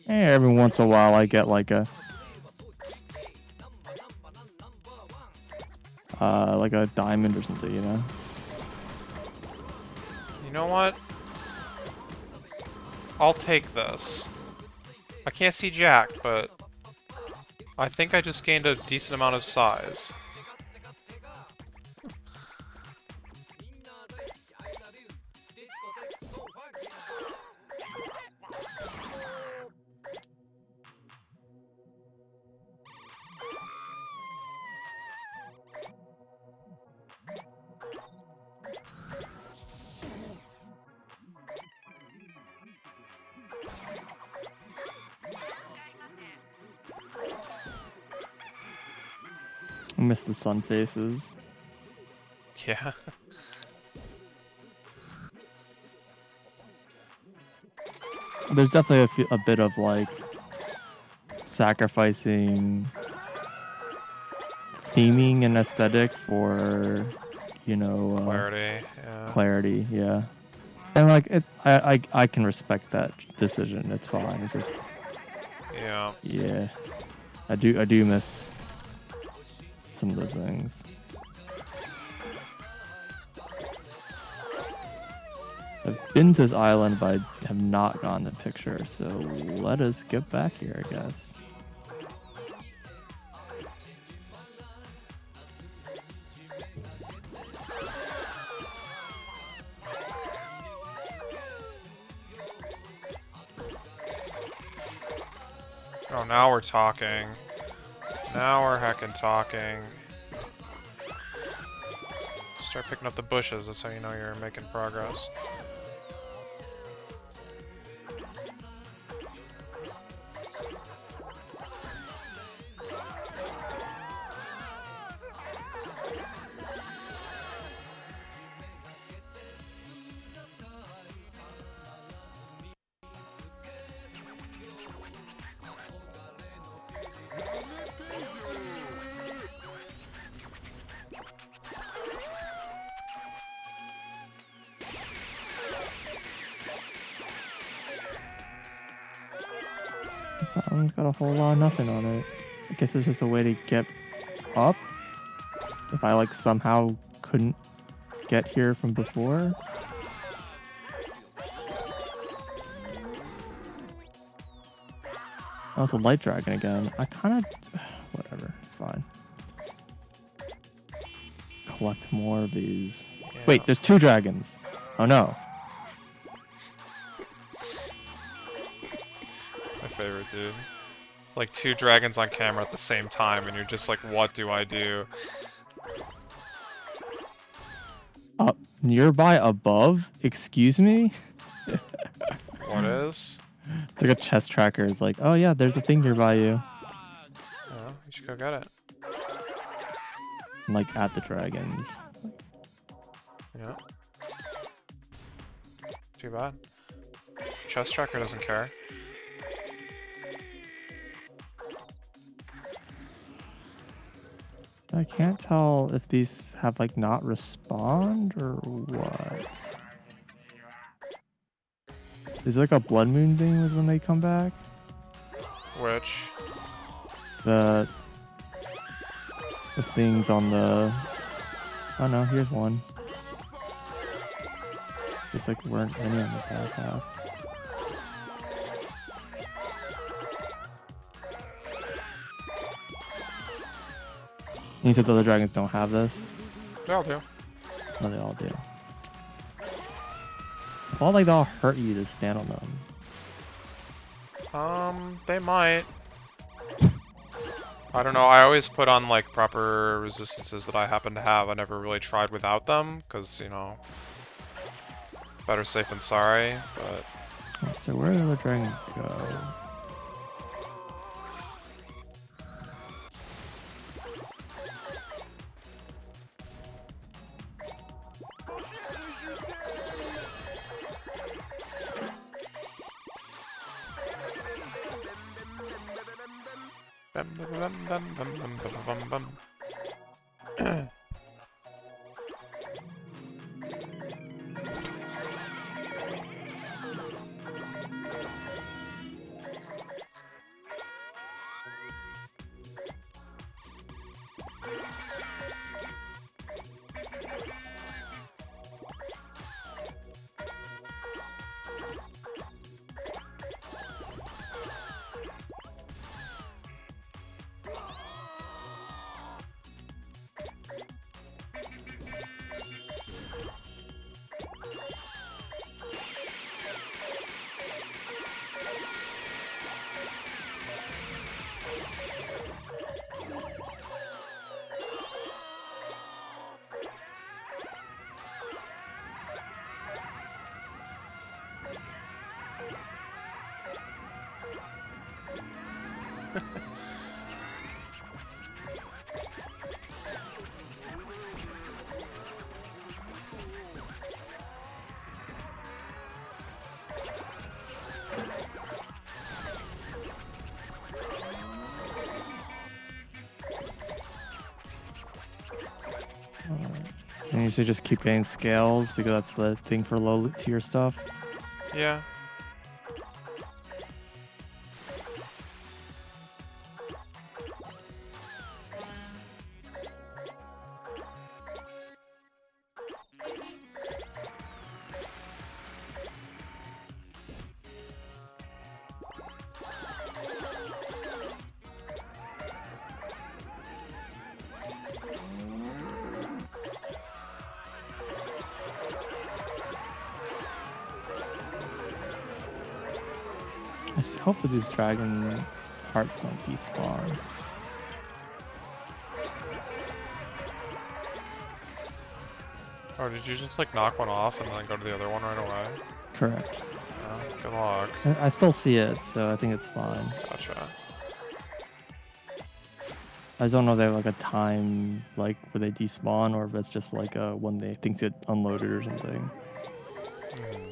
Speaker 2: Every once in a while I get like a diamond or something, you know.
Speaker 1: You know what? I'll take this. I can't see jack, but I think I just gained a decent amount of size.
Speaker 2: I miss the sun faces.
Speaker 1: Yeah.
Speaker 2: There's definitely a bit of like sacrificing theming and aesthetic for, you know,
Speaker 1: Clarity, yeah.
Speaker 2: clarity. Yeah, and like I can respect that decision. It's fine. It's just,
Speaker 1: Yeah.
Speaker 2: yeah, I do miss some of those things. I've been to this island, but I have not gotten the picture. So let us get back here, I guess.
Speaker 1: Oh, now we're talking. Now we're heckin' talking. Start picking up the bushes, that's how you know you're making progress.
Speaker 2: Something's got a whole lot of nothing on it. I guess it's just a way to get up. If I like somehow couldn't get here from before. Oh, it's a light dragon again. I kind of... Whatever, it's fine. Collect more of these.
Speaker 1: Yeah.
Speaker 2: Wait, there's 2 dragons. Oh no.
Speaker 1: My favorite, dude. It's like 2 dragons on camera at the same time, and you're just like, what do I do?
Speaker 2: Nearby above? Excuse me?
Speaker 1: What is?
Speaker 2: It's like a chest tracker. It's like, oh yeah, there's a thing nearby you.
Speaker 1: Oh, you should go get it.
Speaker 2: I'm like at the dragons.
Speaker 1: Yeah. Too bad. Chest tracker doesn't care.
Speaker 2: I can't tell if these have like not respawned or what. Is it like a blood moon thing with when they come back?
Speaker 1: Which?
Speaker 2: The things on the... Oh no, here's one. Just like weren't any on the back half. You said the other dragons don't have this?
Speaker 1: They all do.
Speaker 2: No, they all do. I thought like they'll hurt you to stand on them.
Speaker 1: They might. I don't know, I always put on like proper resistances that I happen to have. I never really tried without them, because, you know, better safe than sorry, but...
Speaker 2: So where did the other dragons go?
Speaker 1: Bum, bum, bum, bum, bum, bum, bum, bum.
Speaker 2: And you should just keep getting scales because that's the thing for low tier stuff.
Speaker 1: Yeah.
Speaker 2: I just hope that these dragon hearts don't despawn.
Speaker 1: Oh, did you just like knock one off and then go to the other one right away?
Speaker 2: Correct.
Speaker 1: Oh, good luck.
Speaker 2: I still see it, so I think it's fine.
Speaker 1: Gotcha.
Speaker 2: I just don't know if they have like a time like where they despawn or if it's just like when they think it unloaded or something.
Speaker 1: Hmm.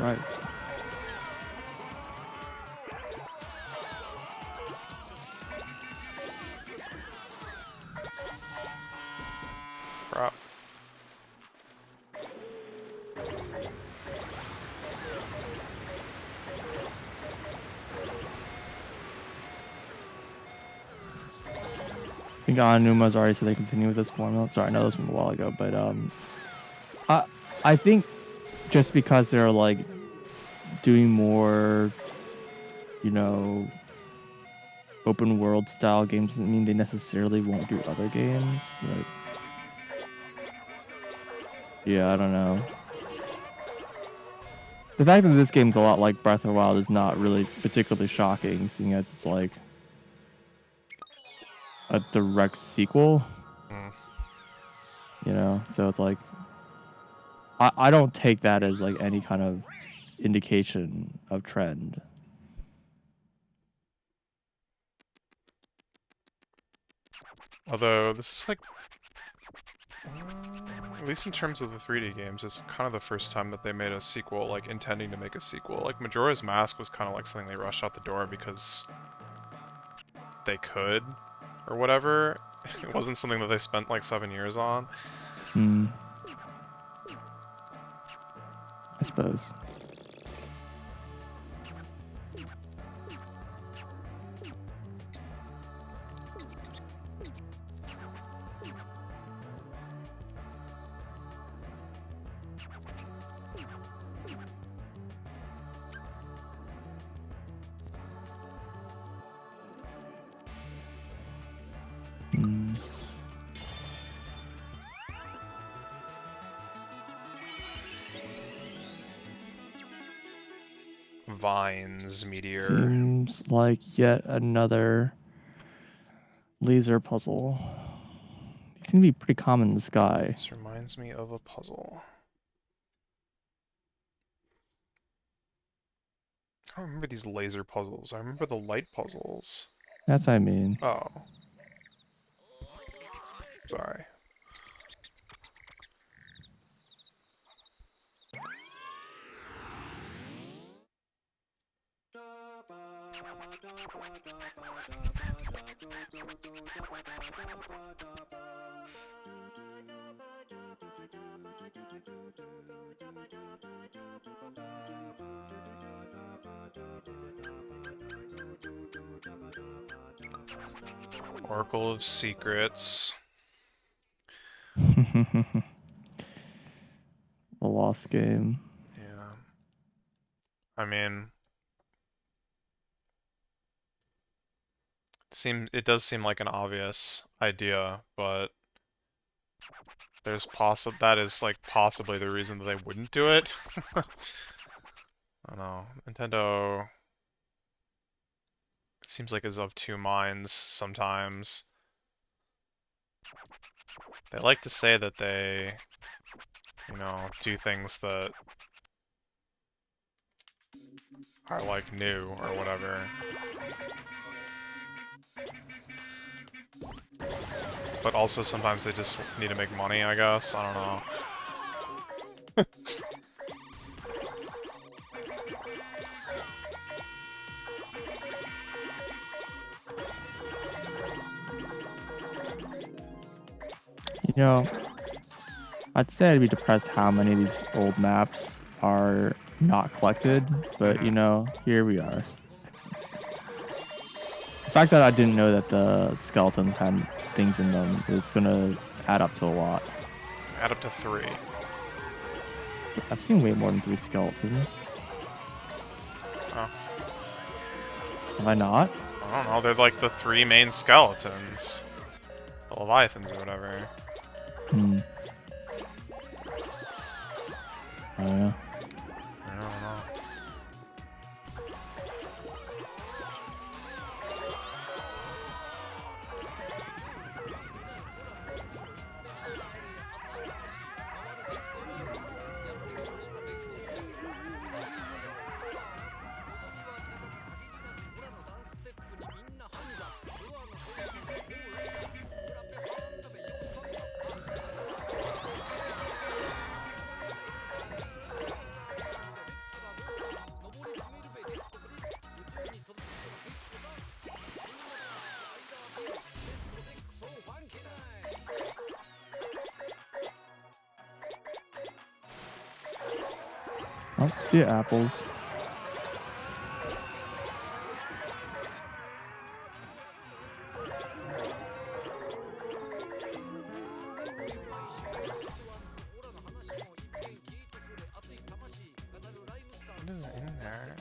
Speaker 2: rights.
Speaker 1: Crap.
Speaker 2: I think Anuma's already said they continue with this formula. Sorry, I know this from a while ago, but I think just because they're like doing more, you know, open world style games doesn't mean they necessarily won't do other games. But yeah, I don't know. The fact that this game's a lot like Breath of the Wild is not really particularly shocking, seeing as it's like a direct sequel.
Speaker 1: Mm.
Speaker 2: You know, so it's like I don't take that as like any kind of indication of trend.
Speaker 1: Although this is like, at least in terms of the 3D games, it's kind of the first time that they made a sequel, like intending to make a sequel. Like Majora's Mask was kind of like something they rushed out the door because they could, or whatever. It wasn't something that they spent like 7 years on.
Speaker 2: I suppose.
Speaker 1: Vines, Meteor.
Speaker 2: Seems like yet another laser puzzle. These seem to be pretty common in the sky.
Speaker 1: This reminds me of a puzzle. I don't remember these laser puzzles. I remember the light puzzles.
Speaker 2: That's what I mean.
Speaker 1: Oh. Sorry. Oracle of Secrets.
Speaker 2: The Lost Game.
Speaker 1: Yeah. I mean, it does seem like an obvious idea, but that is like possibly the reason that they wouldn't do it. I don't know. Nintendo, it seems like is of two minds sometimes. They like to say that they, do things that are like new or whatever. But also sometimes they just need to make money, I guess. I don't know.
Speaker 2: You know, I'd say I'd be depressed how many of these old maps are not collected, but you know, here we are. The fact that I didn't know that the skeletons had things in them is gonna add up to a lot.
Speaker 1: Add up to 3.
Speaker 2: I've seen way more than 3 skeletons.
Speaker 1: Oh.
Speaker 2: Have I not?
Speaker 1: I don't know, they're like the 3 main skeletons. The Leviathans or whatever.
Speaker 2: I don't know.
Speaker 1: I don't know.
Speaker 2: Oh, see ya, apples.
Speaker 1: What is in there?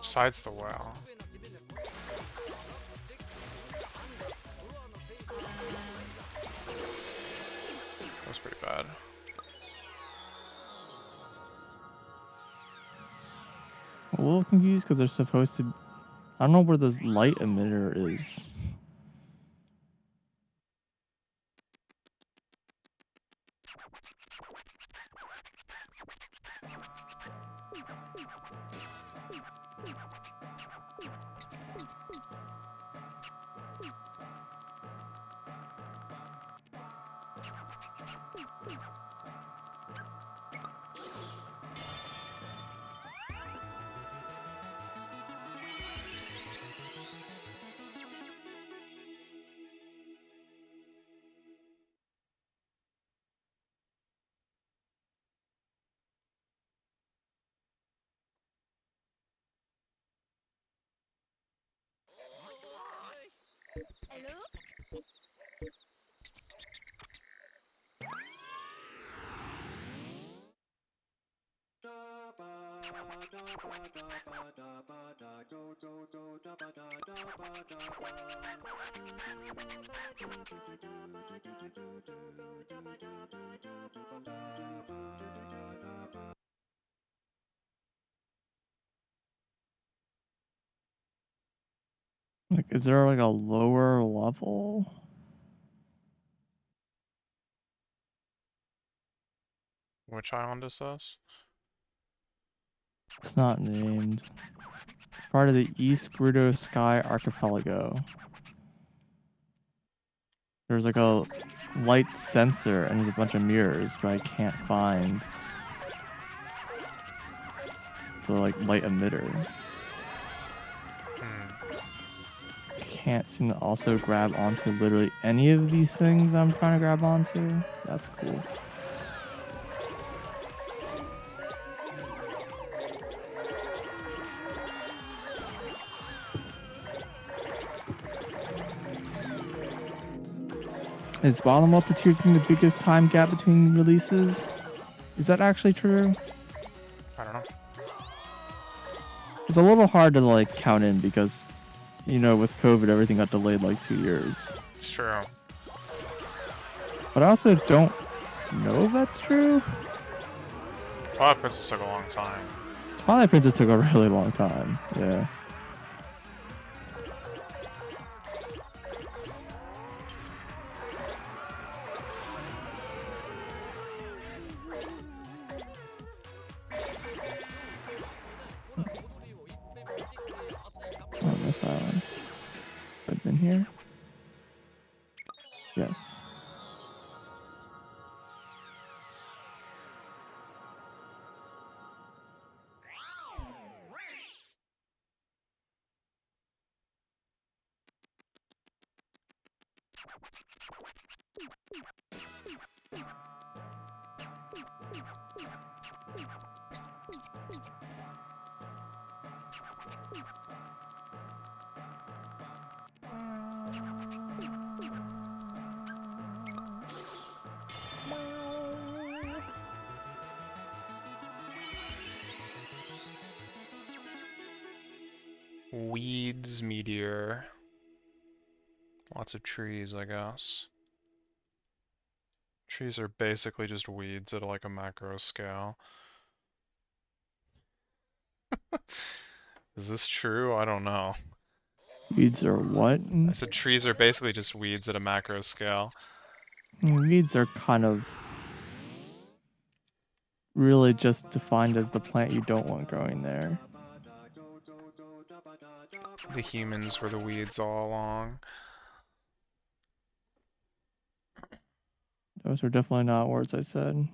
Speaker 1: Besides the well. That was pretty bad.
Speaker 2: A little confused because they're supposed to. I don't know where this light emitter is. Like, is there like a lower level?
Speaker 1: Which island is this?
Speaker 2: It's not named. It's part of the East Gerudo Sky Archipelago. There's like a light sensor and there's a bunch of mirrors, but I can't find the like light emitter. Can't seem to also grab onto literally any of these things I'm trying to grab onto. That's cool. Is bottom up to tiers being the biggest time gap between releases? Is that actually true?
Speaker 1: I don't know.
Speaker 2: It's a little hard to like count in because, you know, with COVID, everything got delayed like 2 years.
Speaker 1: It's true.
Speaker 2: But I also don't know if that's true.
Speaker 1: Twilight Princess took a long time.
Speaker 2: Twilight Princess took a really long time. Yeah. On this island. I've been here. Yes.
Speaker 1: Weeds meteor. Lots of trees, I guess. Trees are basically just weeds at like a macro scale. Is this true? I don't know.
Speaker 2: Weeds are what?
Speaker 1: I said trees are basically just weeds at a macro scale.
Speaker 2: Weeds are kind of really just defined as the plant you don't want growing there.
Speaker 1: The humans were the weeds all along.
Speaker 2: Those are definitely not words I said.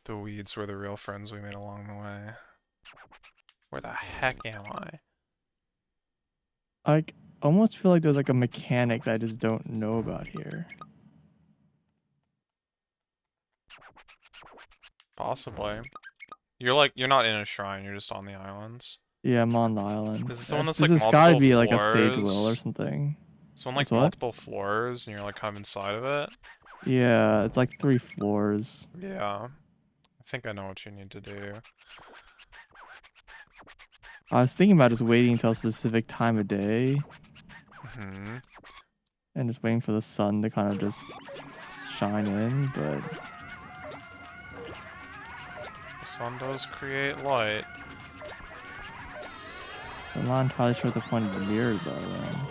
Speaker 1: The weeds were the real friends we made along the way. Where the heck am I?
Speaker 2: Like, almost feel like there's like a mechanic that I just don't know about here.
Speaker 1: Possibly. You're not in a shrine, you're just on the islands.
Speaker 2: Yeah, I'm on the island.
Speaker 1: Is this the one that's
Speaker 2: This
Speaker 1: like
Speaker 2: has got to
Speaker 1: multiple
Speaker 2: be like a sage will or
Speaker 1: floors?
Speaker 2: something.
Speaker 1: Is one
Speaker 2: It's
Speaker 1: like
Speaker 2: what?
Speaker 1: multiple floors and you're like kind of inside of it?
Speaker 2: Yeah, it's like 3 floors.
Speaker 1: Yeah. I think I know what you need to do.
Speaker 2: I was thinking about just waiting until a specific time of day
Speaker 1: Hmm.
Speaker 2: and just waiting for the sun to kind of just shine in, but
Speaker 1: The sun does create light.
Speaker 2: I'm not entirely sure what the point of the mirrors are then.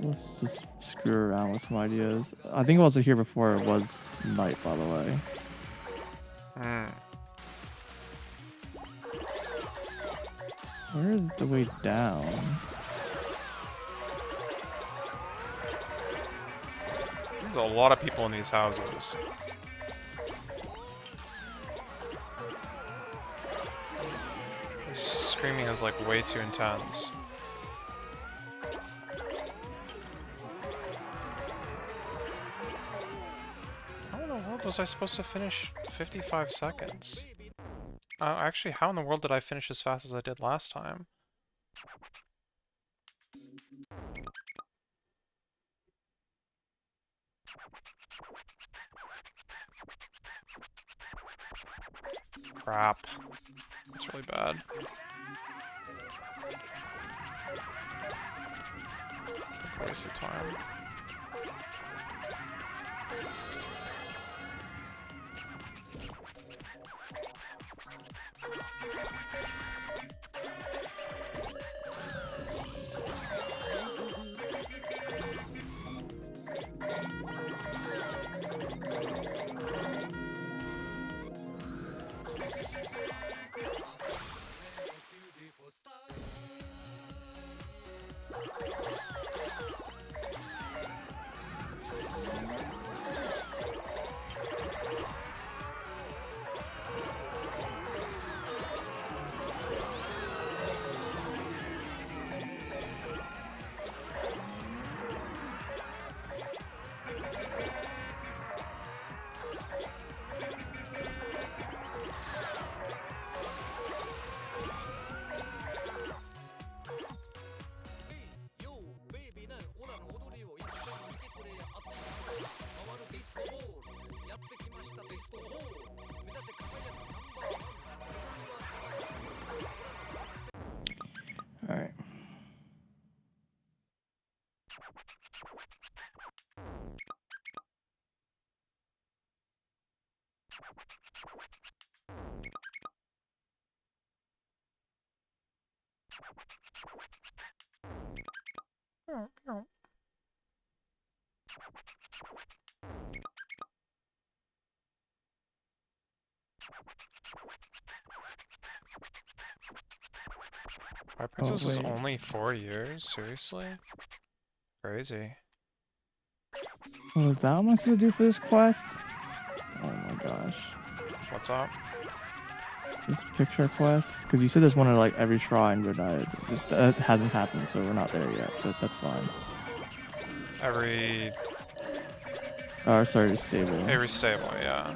Speaker 2: Let's just screw around with some ideas. I think I was here before it was night, by the way.
Speaker 1: Hmm.
Speaker 2: Where is the way down?
Speaker 1: There's a lot of people in these houses. This screaming is like way too intense. How in the world was I supposed to finish 55 seconds? Actually, how in the world did I finish as fast as I did last time? Crap. That's really bad. Waste of time.
Speaker 2: Alright.
Speaker 1: My
Speaker 2: Oh,
Speaker 1: princess was
Speaker 2: wait.
Speaker 1: only 4 years? Seriously? Crazy.
Speaker 2: Oh, is that what I'm supposed to do for this quest? Oh my gosh.
Speaker 1: What's up?
Speaker 2: This picture quest? Because you said there's one at like every shrine, but that hasn't happened, so we're not there yet, but that's fine.
Speaker 1: Every
Speaker 2: Sorry, stable.
Speaker 1: stable, yeah.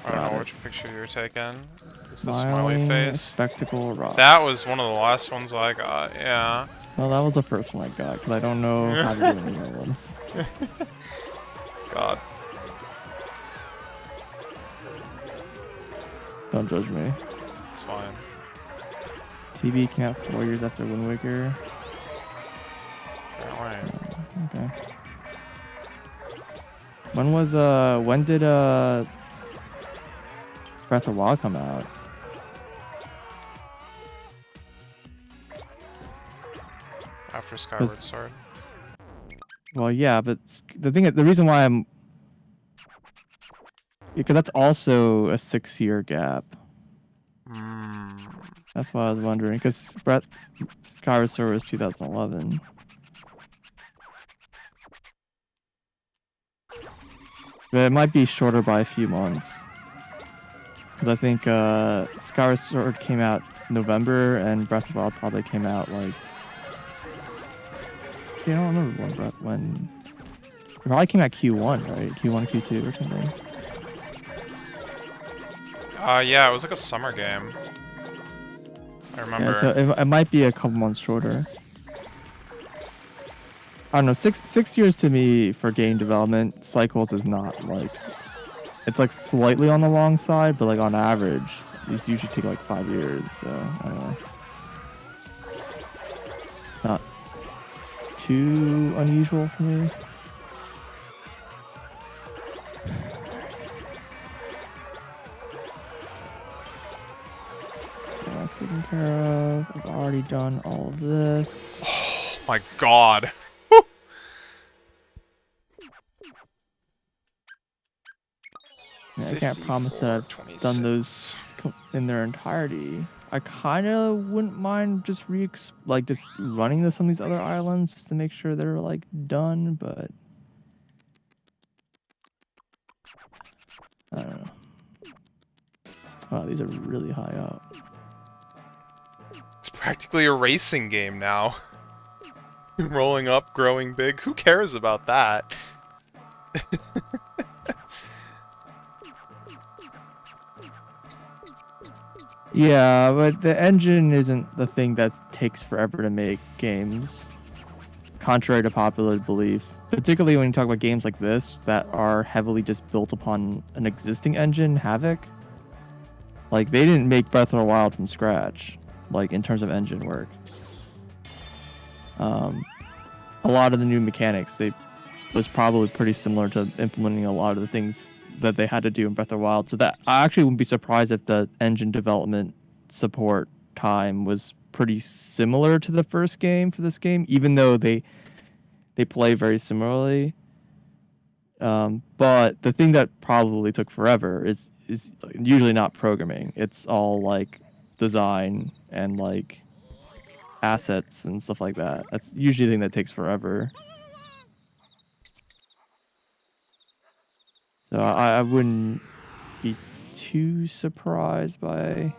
Speaker 1: I don't know which picture you're taking. It's the smiley
Speaker 2: Smiling
Speaker 1: face.
Speaker 2: spectacle rock.
Speaker 1: That was one of the last ones I got, yeah.
Speaker 2: Well, that was the first one I got, because I don't know how to do any other ones.
Speaker 1: God.
Speaker 2: Don't judge me.
Speaker 1: It's fine.
Speaker 2: TV camp 4 years after Wind Waker.
Speaker 1: Apparently.
Speaker 2: Okay. When did Breath of the Wild come out?
Speaker 1: After Skyward Sword.
Speaker 2: Well, yeah, but the reason why Because that's also a 6-year gap.
Speaker 1: Hmm.
Speaker 2: That's why I was wondering. Because Skyward Sword was 2011. But it might be shorter by a few months. Because I think Skyward Sword came out November, and Breath of the Wild probably came out like. I don't remember when. It probably came out Q1, right? Q1, Q2, or something.
Speaker 1: Yeah, it was like a summer game. I
Speaker 2: Yeah, so
Speaker 1: remember.
Speaker 2: it might be a couple months shorter. I don't know. Six years to me for game development cycles is not like. It's like slightly on the long side, but like on average, these usually take like 5 years. So I don't know. Not too unusual for me. That's taken care of. I've already done all of this.
Speaker 1: Oh my god.
Speaker 2: Yeah, I can't promise that I've done those in their entirety. I kind of wouldn't mind just just running to some of these other islands just to make sure they're like done, but I don't know. Wow, these are really high up.
Speaker 1: It's practically a racing game now. Rolling up, growing big. Who cares about that?
Speaker 2: Yeah, but the engine isn't the thing that takes forever to make games, contrary to popular belief. Particularly when you talk about games like this that are heavily just built upon an existing engine, Havoc. Like, they didn't make Breath of the Wild from scratch, like, in terms of engine work. A lot of the new mechanics, they was probably pretty similar to implementing a lot of the things that they had to do in Breath of the Wild. So that I actually wouldn't be surprised if the engine development support time was pretty similar to the first game for this game, even though they play very similarly. But the thing that probably took forever is usually not programming. It's all like design and like assets and stuff like that. That's usually the thing that takes forever. So I wouldn't be too surprised by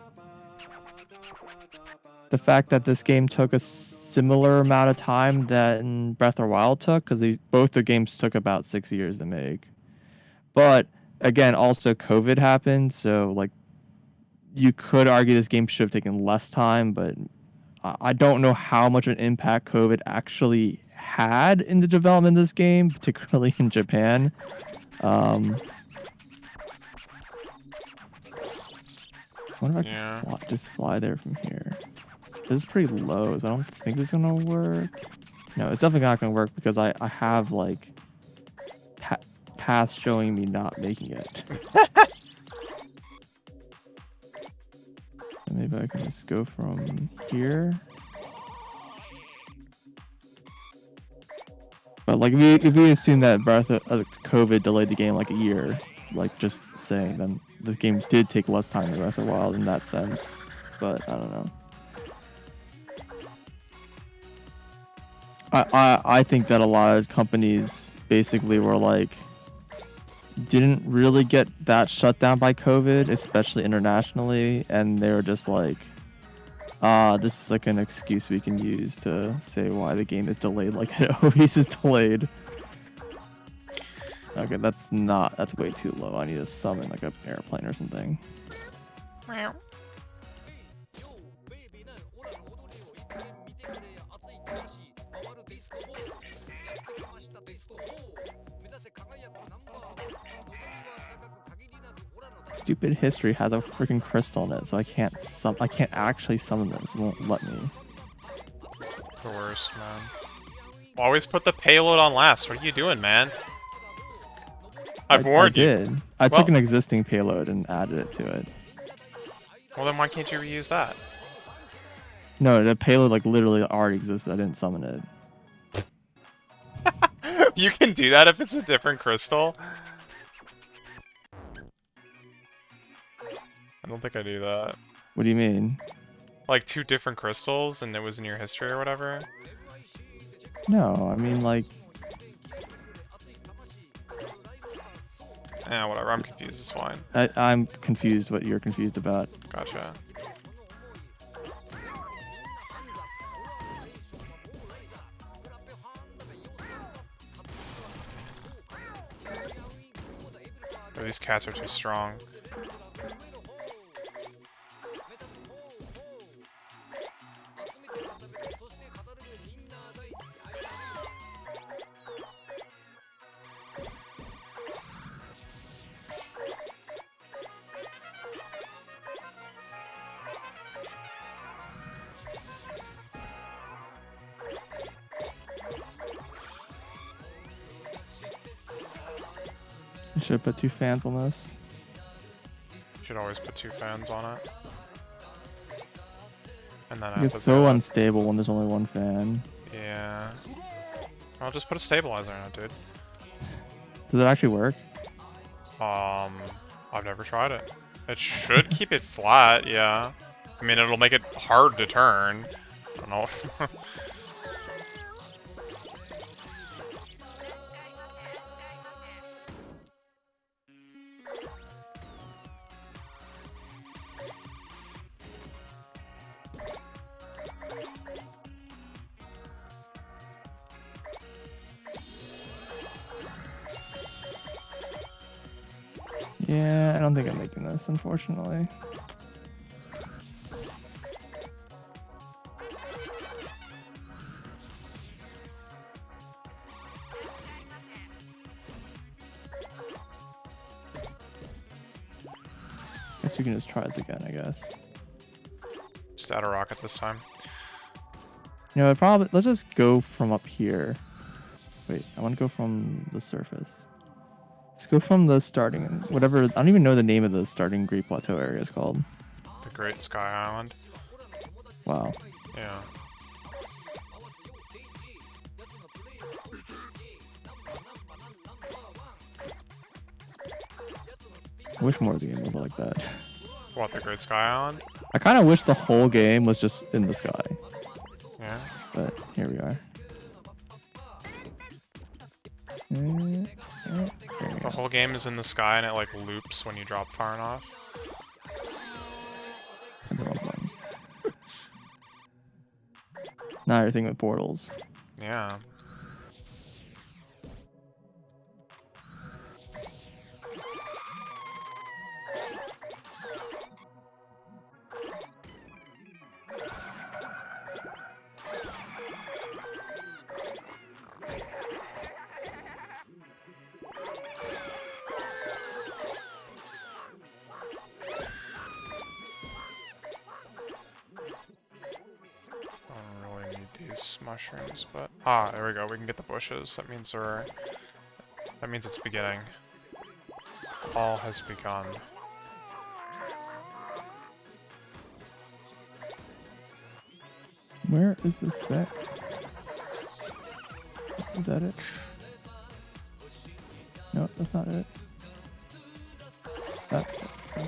Speaker 2: the fact that this game took a similar amount of time that in Breath of the Wild took, because both the games took about 6 years to make. But again, also COVID happened, so like you could argue this game should have taken less time, but I don't know how much of an impact COVID actually had in the development of this game, particularly in Japan. I wonder if I can just fly there from here. This is pretty low, so I don't think this is gonna work. No, it's definitely not gonna work because I have like paths showing me not making it. So maybe I can just go from here. But like if we assume that Breath of COVID delayed the game like a year, like just saying, then this game did take less time than Breath of the Wild in that sense. But I don't know. I think that a lot of companies basically were like didn't really get that shut down by COVID, especially internationally, and they were just like, this is like an excuse we can use to say why the game is delayed like it always is delayed. Okay, that's way too low. I need to summon like an airplane or something. Stupid history has a freaking crystal in it, so I can't actually summon this. It won't let me.
Speaker 1: The worst, man. Always put the payload on last. What are you doing, man? I've warned you.
Speaker 2: I did. I took an existing payload and added it to it.
Speaker 1: Well, then why can't you reuse that?
Speaker 2: No, the payload like literally already existed. I didn't summon it.
Speaker 1: You can do that if it's a different crystal? don't think I do that.
Speaker 2: What do you mean?
Speaker 1: Like 2 different crystals and it was in your history or whatever?
Speaker 2: No, I mean like.
Speaker 1: Eh, whatever, I'm confused, it's fine.
Speaker 2: I'm confused what you're confused about.
Speaker 1: Gotcha. Oh, these cats are too strong.
Speaker 2: I should put 2 fans on this.
Speaker 1: Should always put 2 fans on it. And then
Speaker 2: It's
Speaker 1: after
Speaker 2: so
Speaker 1: that,
Speaker 2: unstable when there's only 1 fan.
Speaker 1: yeah. I'll just put a stabilizer in it, dude.
Speaker 2: Does it actually work?
Speaker 1: I've never tried it. It should keep it flat, yeah. I mean, it'll make it hard to turn. I don't know.
Speaker 2: Yeah, I don't think I'm making this, unfortunately. Guess we can just try this again, I guess.
Speaker 1: Just add a rocket this time.
Speaker 2: You know, let's just go from up here. Wait, I want to go from the surface. Let's go from the starting, whatever, I don't even know the name of the starting Great Plateau area is called.
Speaker 1: The Great Sky Island.
Speaker 2: Wow.
Speaker 1: Yeah.
Speaker 2: I wish more of the game was like that.
Speaker 1: What, the Great Sky Island?
Speaker 2: I kind of wish the whole game was just in the sky.
Speaker 1: Yeah.
Speaker 2: But here we are.
Speaker 1: The whole game is in the sky and it like loops when you drop far enough.
Speaker 2: Not everything with portals.
Speaker 1: Yeah. Mushrooms, but there we go. We can get the bushes. That means it's beginning. All has begun.
Speaker 2: Where is this thing? Is that it? No, that's not it. That's it. Okay.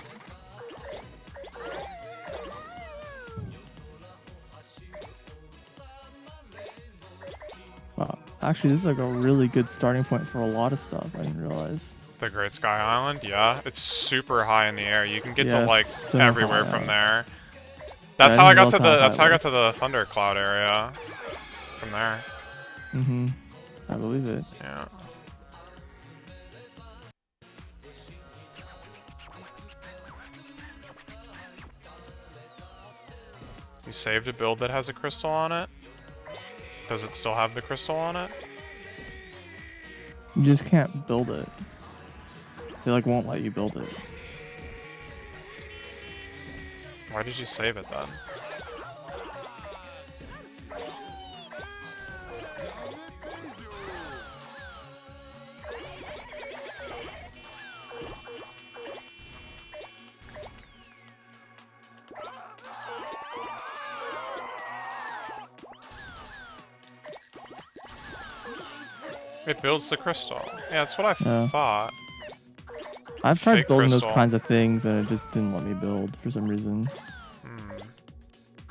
Speaker 2: Wow. Actually, this is like a really good starting point for a lot of stuff. I didn't realize.
Speaker 1: The Great Sky Island, yeah. It's super high in the air. You can get to
Speaker 2: Yeah,
Speaker 1: like
Speaker 2: it's so
Speaker 1: everywhere
Speaker 2: high
Speaker 1: from
Speaker 2: up.
Speaker 1: there. That's
Speaker 2: Yeah,
Speaker 1: how
Speaker 2: I
Speaker 1: I
Speaker 2: didn't
Speaker 1: got to
Speaker 2: realize
Speaker 1: the
Speaker 2: how
Speaker 1: that's how I
Speaker 2: high it
Speaker 1: got to the thundercloud area. From there.
Speaker 2: Mm-hmm. I believe it.
Speaker 1: Yeah. You saved a build that has a crystal on it? Does it still have the crystal on it?
Speaker 2: You just can't build it. They like won't let you build it.
Speaker 1: Why did you save it then? It builds the crystal. Yeah, that's what I thought.
Speaker 2: I've tried
Speaker 1: Fake
Speaker 2: building
Speaker 1: crystal.
Speaker 2: those kinds of things and it just didn't let me build for some reason.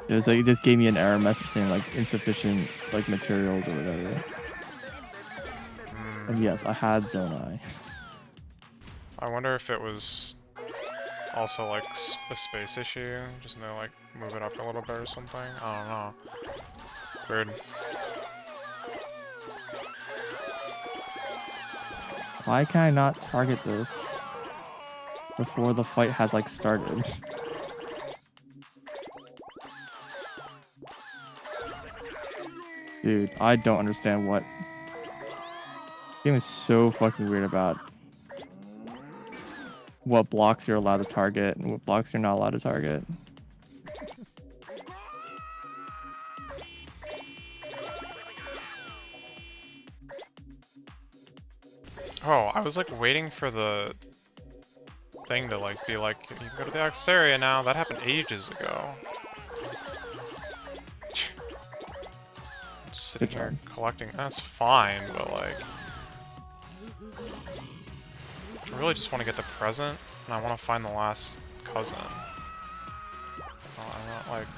Speaker 2: It was like it just gave me an error message saying like insufficient like materials or whatever. And yes, I had Zonai.
Speaker 1: I wonder if it was also like a space issue. Just no, like move it up a little bit or something. I don't know. Weird.
Speaker 2: Why can I not target this before the fight has like started? Dude, I don't understand what this game is so fucking weird about what blocks you're allowed to target and what blocks you're not allowed to target.
Speaker 1: Oh, I was like waiting for the thing to like be like, you can go to the X area now. That happened ages ago. Just sitting here collecting. That's fine, but like, I really just want to get the present, and I want to find the last cousin. I'm not like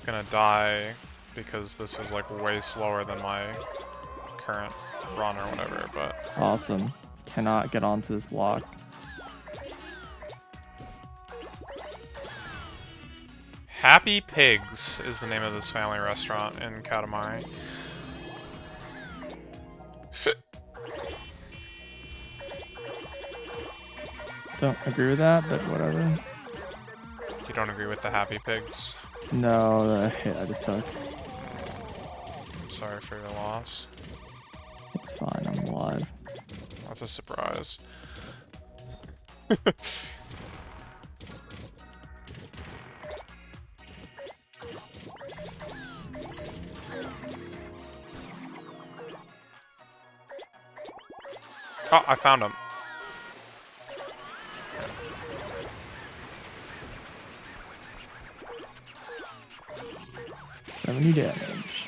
Speaker 1: gonna die because this was like way slower than my current run or whatever, but
Speaker 2: Awesome. Cannot get onto this block.
Speaker 1: Happy Pigs is the name of this family restaurant in Katamari.
Speaker 2: Don't agree with that, but whatever.
Speaker 1: You don't agree with the Happy Pigs?
Speaker 2: No, the hit I just took.
Speaker 1: I'm sorry for your loss.
Speaker 2: It's fine, I'm alive.
Speaker 1: That's a surprise. Oh, I found him.
Speaker 2: 70 damage.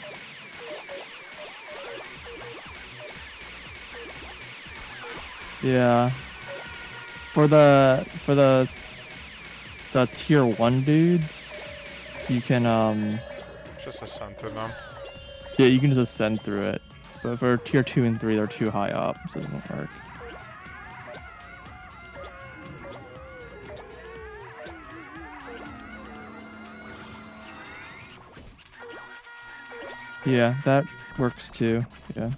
Speaker 2: Yeah. For the tier 1 dudes, you can
Speaker 1: Just ascend through them.
Speaker 2: yeah, you can just ascend through it. But for tier 2 and 3, they're too high up, so it doesn't work. Yeah, that works too. Yeah.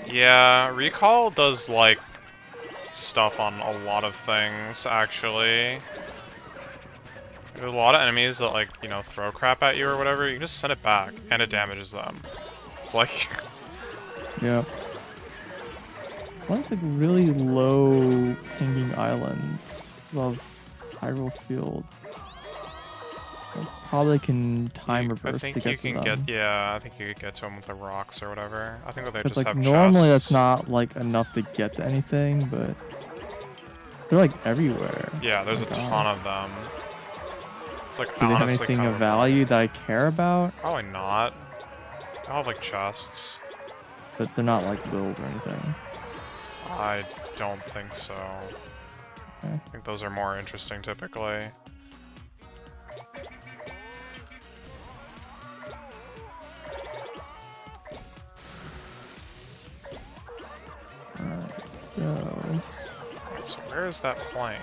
Speaker 1: Yeah, Recall does, like, stuff on a lot of things, actually. There's a lot of enemies that, like, you know, throw crap at you or whatever. You can just send it back, and it damages them. It's like...
Speaker 2: Yep. One's like really low hanging islands above Hyrule Field. I probably can time reverse to get to them.
Speaker 1: Yeah, I think you could get to them with the rocks or whatever. I think that they
Speaker 2: It's
Speaker 1: just
Speaker 2: like
Speaker 1: have
Speaker 2: normally
Speaker 1: chests.
Speaker 2: that's not like enough to get to anything, but they're like everywhere.
Speaker 1: Yeah, there's a ton of them. It's like
Speaker 2: Do they have
Speaker 1: honestly
Speaker 2: anything
Speaker 1: kind
Speaker 2: of
Speaker 1: of
Speaker 2: value that I care about?
Speaker 1: Probably not. They'll have like chests.
Speaker 2: But they're not like bills or anything.
Speaker 1: I don't think so.
Speaker 2: Okay.
Speaker 1: I think those are more interesting typically.
Speaker 2: Alright, so
Speaker 1: So where is that plane?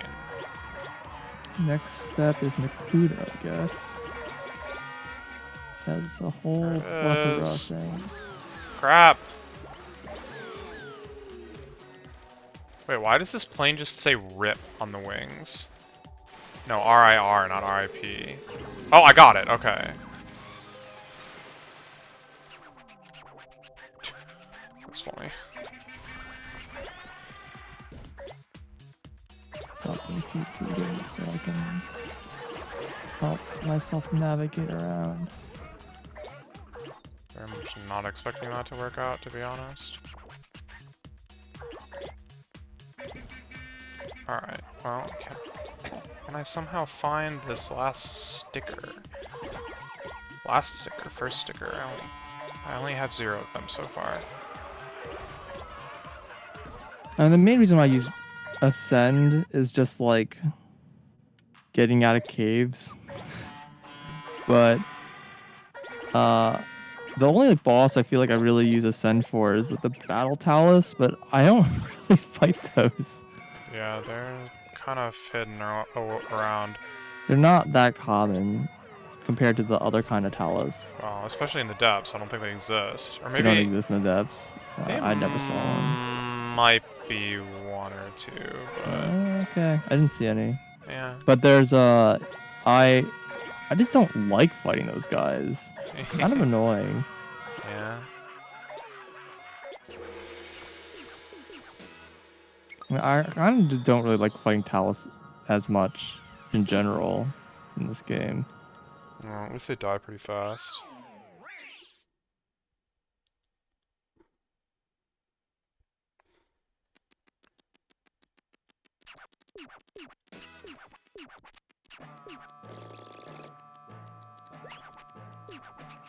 Speaker 2: next step is Nakuda, I guess. That's a whole plethora of things.
Speaker 1: Crap! Wait, why does this plane just say RIP on the wings? No, RIR, not RIP. Oh, I got it, okay. That's funny.
Speaker 2: Let me keep reading so I can help myself navigate around.
Speaker 1: I'm just not expecting that to work out, to be honest. Alright, well, can I somehow find this last sticker? Last sticker, first sticker, I only have 0 of them so far.
Speaker 2: And the main reason why I use Ascend is just like getting out of caves. But the only boss I feel like I really use Ascend for is the Battle Talus, but I don't really fight those.
Speaker 1: Yeah, they're kind of hidden around.
Speaker 2: They're not that common compared to the other kind of Talus.
Speaker 1: Well, especially in the depths. I don't think they exist. Or
Speaker 2: They don't
Speaker 1: maybe
Speaker 2: exist in the depths.
Speaker 1: they
Speaker 2: I never saw one.
Speaker 1: might be 1 or 2, but
Speaker 2: Okay, I didn't see any.
Speaker 1: yeah.
Speaker 2: But there's I just don't like fighting those guys. Kind of annoying.
Speaker 1: Yeah.
Speaker 2: I kind of don't really like fighting Talus as much in general in this game.
Speaker 1: Well, at least they die pretty fast.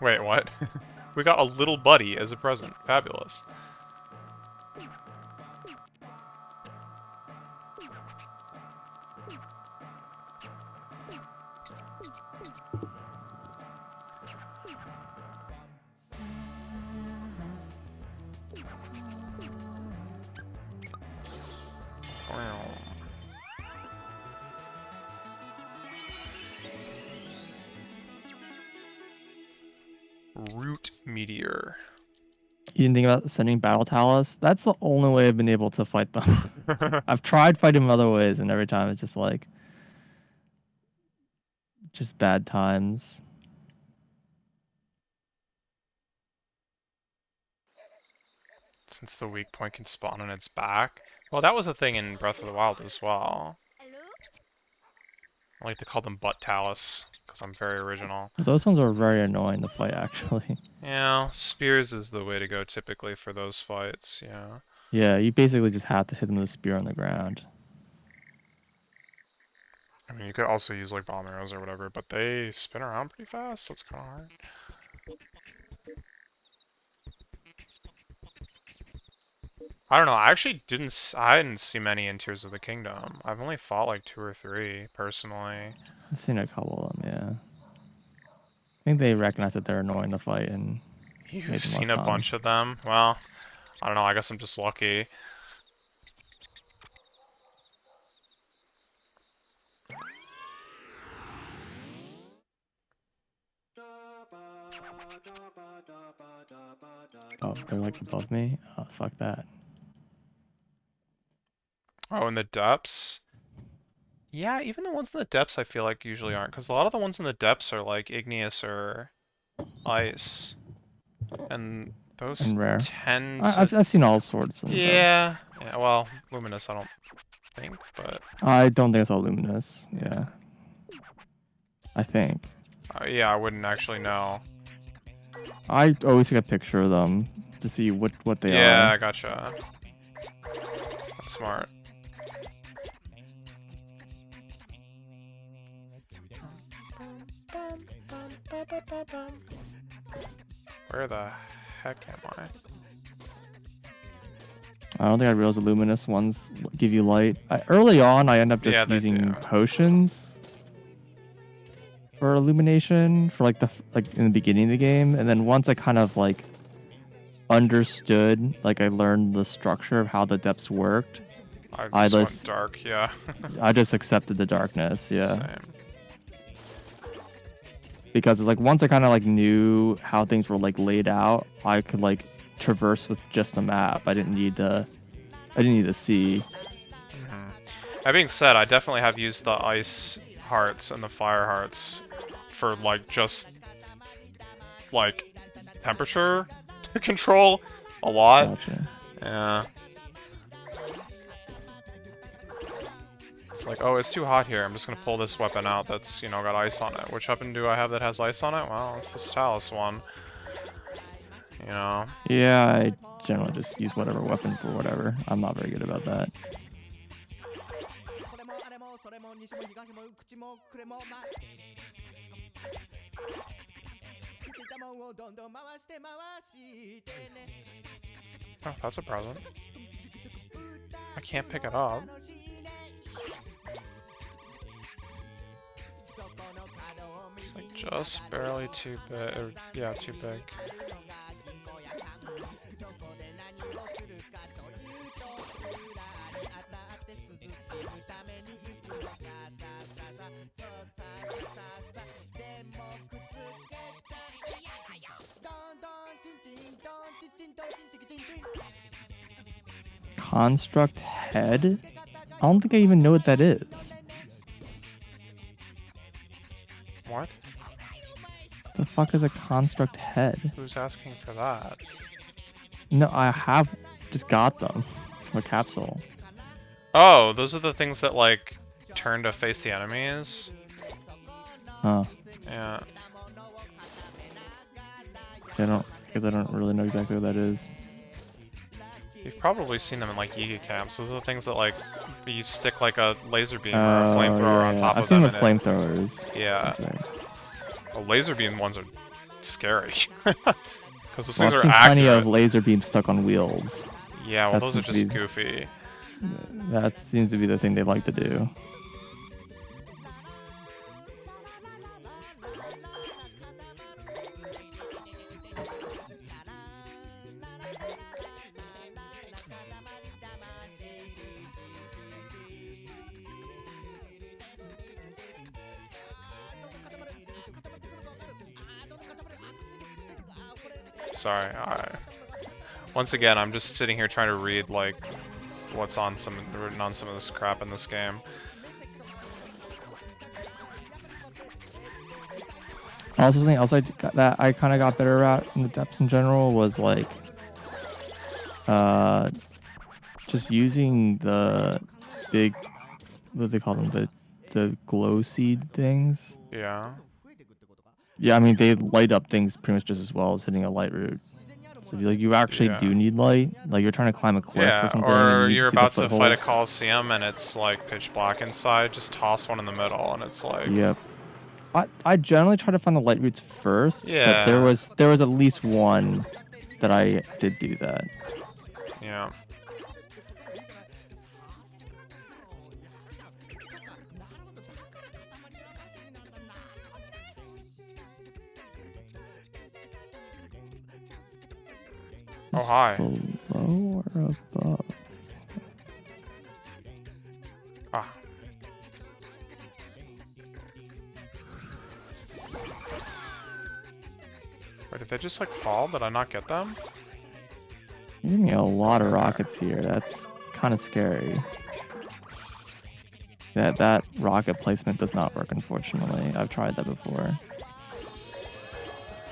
Speaker 1: Wait, what? We got a little buddy as a present. Fabulous. Root Meteor.
Speaker 2: You didn't think about sending Battle Talus? That's the only way I've been able to fight them. I've tried fighting them other ways, and every time it's just like, just bad times.
Speaker 1: Since the weak point can spawn on its back. Well, that was a thing in Breath of the Wild as well. I like to call them Butt Talus, because I'm very original.
Speaker 2: Those ones are very annoying to fight, actually.
Speaker 1: Yeah, spears is the way to go typically for those fights, yeah.
Speaker 2: Yeah, you basically just have to hit them with a spear on the ground.
Speaker 1: I mean, you could also use like bomb arrows or whatever, but they spin around pretty fast, so it's kind of hard. I don't know. I actually I didn't see many in Tears of the Kingdom. I've only fought like 2 or 3 personally.
Speaker 2: I've seen a couple of them, yeah. I think they recognize that they're annoying to fight and made
Speaker 1: You've
Speaker 2: them
Speaker 1: seen
Speaker 2: less
Speaker 1: a
Speaker 2: common.
Speaker 1: bunch of them. Well, I don't know. I guess I'm just lucky.
Speaker 2: Oh, they're like above me? Oh, fuck that.
Speaker 1: Oh, in the depths? Yeah, even the ones in the depths I feel like usually aren't, because a lot of the ones in the depths are like igneous or ice. And those
Speaker 2: And rare.
Speaker 1: tend to...
Speaker 2: I've seen all sorts in the depths.
Speaker 1: Yeah. Yeah, well, luminous I don't think, but...
Speaker 2: I don't think it's all luminous. Yeah. I think.
Speaker 1: Yeah, I wouldn't actually know.
Speaker 2: I always take a picture of them to see what they
Speaker 1: Yeah,
Speaker 2: are.
Speaker 1: I gotcha. That's smart. Where the heck am I?
Speaker 2: I don't think I realized the luminous ones give you light. Early on, I end up just
Speaker 1: Yeah, they
Speaker 2: using
Speaker 1: do.
Speaker 2: potions for illumination for like in the beginning of the game, and then once I kind of like understood, like I learned the structure of how the depths worked,
Speaker 1: I just went dark, yeah.
Speaker 2: I just accepted the darkness, yeah.
Speaker 1: Same.
Speaker 2: Because it's like once I kind of like knew how things were like laid out, I could like traverse with just a map. I didn't need to see.
Speaker 1: Mm-hmm. That being said, I definitely have used the ice hearts and the fire hearts for like just like temperature control a lot.
Speaker 2: Gotcha.
Speaker 1: Yeah. It's like, oh, it's too hot here. I'm just gonna pull this weapon out that's, you know, got ice on it. Which weapon do I have that has ice on it? Well, it's the Talus one. You know?
Speaker 2: Yeah, I generally just use whatever weapon for whatever. I'm not very good about that.
Speaker 1: Oh, that's a present. I can't pick it up. It's like just barely too big. Or, yeah, too big.
Speaker 2: Construct head? I don't think I even know what that is.
Speaker 1: What?
Speaker 2: The fuck is a construct head?
Speaker 1: Who's asking for that?
Speaker 2: No, I have just got them from a capsule.
Speaker 1: Oh, those are the things that like turn to face the enemies.
Speaker 2: Huh.
Speaker 1: Yeah.
Speaker 2: Because I don't really know exactly what that is.
Speaker 1: You've probably seen them in like Yiga camps. Those are the things that like you stick like a laser beam or a flamethrower on top
Speaker 2: I've
Speaker 1: of
Speaker 2: seen
Speaker 1: them.
Speaker 2: with flamethrowers.
Speaker 1: Yeah.
Speaker 2: That's right.
Speaker 1: The laser beam ones are scary. Because those
Speaker 2: Well,
Speaker 1: things
Speaker 2: I've
Speaker 1: are
Speaker 2: seen
Speaker 1: accurate.
Speaker 2: plenty of laser beams stuck on wheels.
Speaker 1: Yeah, well,
Speaker 2: That
Speaker 1: those are
Speaker 2: seems to
Speaker 1: just
Speaker 2: be-
Speaker 1: goofy.
Speaker 2: That seems to be the thing they like to do.
Speaker 1: Sorry. Once again, I'm just sitting here trying to read like what's on written on some of this crap in this game.
Speaker 2: Also, something else that I kind of got better at in the depths in general was like, just using the big, what do they call them, the glow seed things.
Speaker 1: Yeah.
Speaker 2: Yeah, I mean they light up things pretty much just as well as hitting a light route. So if you actually
Speaker 1: Yeah.
Speaker 2: do need light, like you're trying to climb a cliff
Speaker 1: Yeah,
Speaker 2: or something,
Speaker 1: or
Speaker 2: and you
Speaker 1: you're
Speaker 2: see the
Speaker 1: about to fight a
Speaker 2: footholds.
Speaker 1: coliseum and it's like pitch black inside. Just toss one in the middle and it's like.
Speaker 2: Yep. I generally try to find the light routes first,
Speaker 1: Yeah.
Speaker 2: but there was at least one that I did do that.
Speaker 1: Yeah. Oh, hi.
Speaker 2: Below or above?
Speaker 1: Ah. Wait, did they just like fall? Did I not get them?
Speaker 2: You're getting a lot of rockets here. That's kind of scary. That rocket placement does not work, unfortunately. I've tried that before.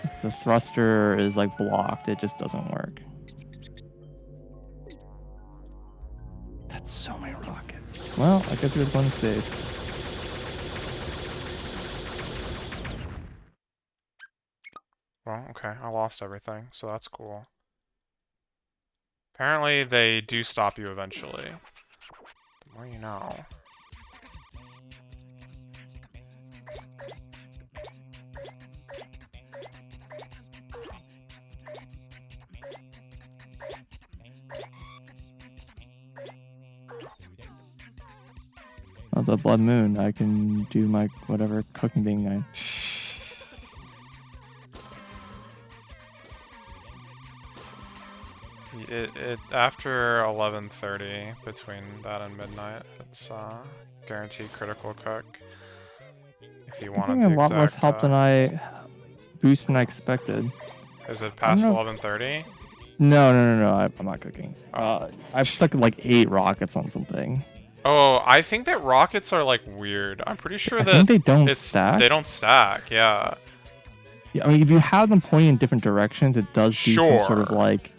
Speaker 2: If the thruster is like blocked, it just doesn't work. That's so many rockets. Well, I guess we're just going to space.
Speaker 1: Well, okay, I lost everything, so that's cool. Apparently, they do stop you eventually. The more you know.
Speaker 2: Oh, the blood moon. I can do my whatever cooking thing.
Speaker 1: It after 11:30 between that and midnight, it's guaranteed critical cook. If you
Speaker 2: I'm
Speaker 1: wanted
Speaker 2: getting
Speaker 1: the
Speaker 2: a lot less
Speaker 1: exact,
Speaker 2: help than I expected.
Speaker 1: Is it past
Speaker 2: know.
Speaker 1: 11:30?
Speaker 2: No. I'm not cooking. I've stuck like 8 rockets on something.
Speaker 1: Oh, I think that rockets are like weird. I'm pretty sure
Speaker 2: I
Speaker 1: that
Speaker 2: think they don't stack.
Speaker 1: They don't stack. Yeah.
Speaker 2: Yeah, I mean, if you have them pointing in different directions, it does do some sort of
Speaker 1: Sure.
Speaker 2: like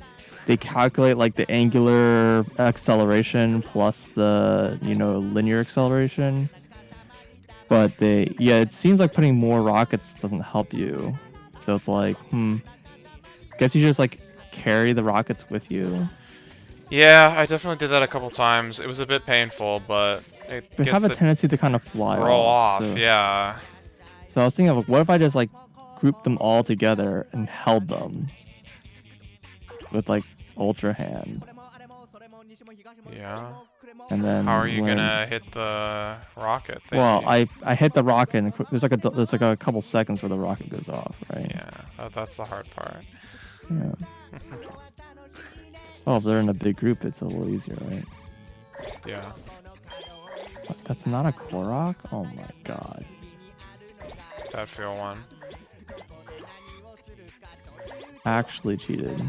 Speaker 2: they calculate like the angular acceleration plus the linear acceleration. But it seems like putting more rockets doesn't help you. So it's like, guess you just like carry the rockets with you.
Speaker 1: Yeah, I definitely did that a couple times. It was a bit painful, but it
Speaker 2: They
Speaker 1: gets
Speaker 2: have a
Speaker 1: the
Speaker 2: tendency to kind of fly
Speaker 1: roll off.
Speaker 2: so,
Speaker 1: Yeah.
Speaker 2: So I was thinking of like, what if I just like grouped them all together and held them with like Ultra Hand.
Speaker 1: Yeah.
Speaker 2: And then
Speaker 1: How are you
Speaker 2: when,
Speaker 1: gonna hit the rocket thingy?
Speaker 2: well, I hit the rocket and there's like a couple seconds where the rocket goes off, right?
Speaker 1: Yeah, that's the hard part.
Speaker 2: Yeah. Oh, if they're in a big group, it's a little easier, right?
Speaker 1: Yeah.
Speaker 2: What, that's not a Korok? Oh my god.
Speaker 1: That feel one.
Speaker 2: Actually cheated.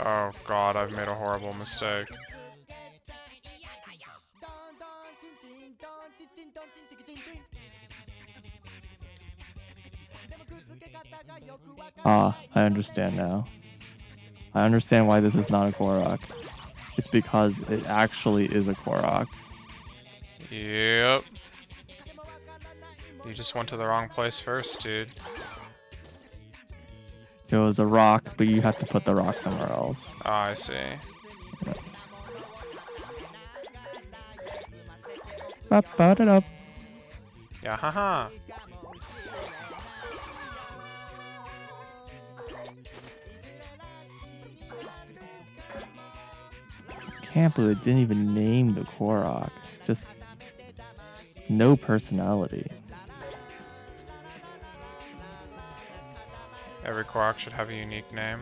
Speaker 1: Oh god, I've made a horrible mistake.
Speaker 2: Ah, I understand now. I understand why this is not a Korok. It's because it actually is a Korok.
Speaker 1: Yep. You just went to the wrong place first, dude.
Speaker 2: It was a rock, but you have to put the rock somewhere else.
Speaker 1: Ah, I see.
Speaker 2: Ba-ba-da-da.
Speaker 1: Yeah, haha.
Speaker 2: Can't believe it didn't even name the Korok. Just no personality.
Speaker 1: Every Korok should have a unique name.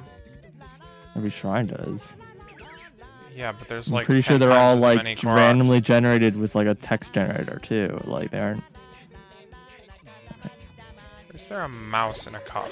Speaker 2: Every shrine does.
Speaker 1: Yeah, but there's
Speaker 2: I'm
Speaker 1: like
Speaker 2: pretty
Speaker 1: 10
Speaker 2: sure they're all
Speaker 1: times as many
Speaker 2: like
Speaker 1: Koroks.
Speaker 2: randomly generated with like a text generator too. Like they aren't.
Speaker 1: Is there a mouse in a cup?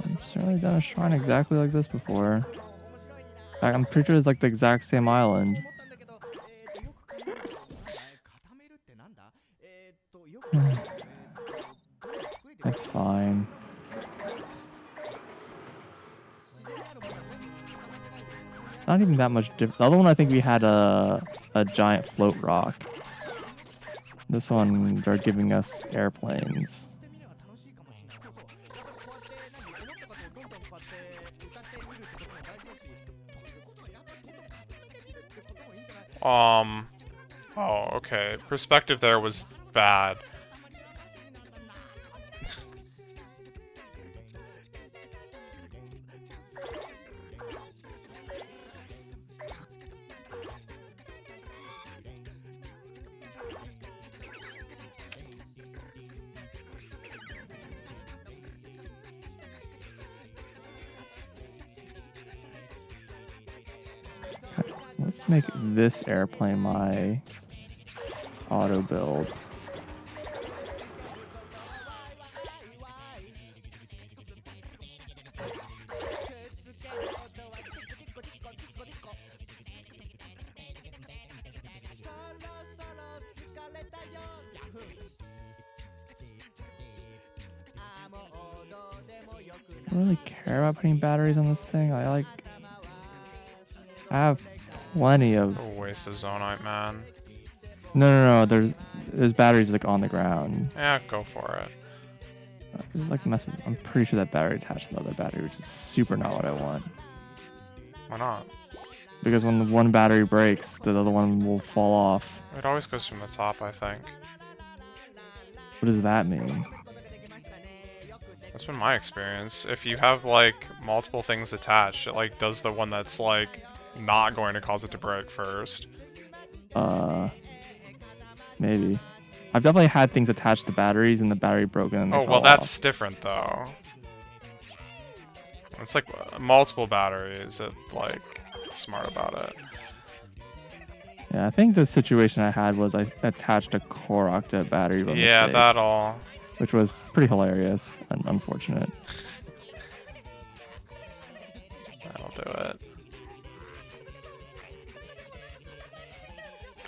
Speaker 2: I've certainly done a shrine exactly like this before. In fact, I'm pretty sure it's like the exact same island. That's fine. Not even that much different. The other one, I think we had a giant float rock. This one, they're giving us airplanes.
Speaker 1: Oh, okay. Perspective there was bad.
Speaker 2: Let's make this airplane my auto build. I don't really care about putting batteries on this thing. I have plenty of.
Speaker 1: A waste of Zonite, man.
Speaker 2: No. There's batteries like on the ground.
Speaker 1: Yeah, go for it.
Speaker 2: This is like message. I'm pretty sure that battery attached to the other battery, which is super not what I want.
Speaker 1: Why not?
Speaker 2: Because when the one battery breaks, the other one will fall off.
Speaker 1: It always goes from the top, I think.
Speaker 2: What does that mean?
Speaker 1: That's been my experience. If you have, like, multiple things attached, it, like, does the one that's, like, not going to cause it to break first.
Speaker 2: Maybe. I've definitely had things attached to batteries and the battery broken and they
Speaker 1: Oh, well,
Speaker 2: fell
Speaker 1: that's
Speaker 2: off.
Speaker 1: different, though. It's, like, multiple batteries. It, like, smart about it.
Speaker 2: Yeah, I think the situation I had was I attached a Korok to a battery by
Speaker 1: Yeah,
Speaker 2: mistake,
Speaker 1: that all.
Speaker 2: which was pretty hilarious and unfortunate.
Speaker 1: That'll do it.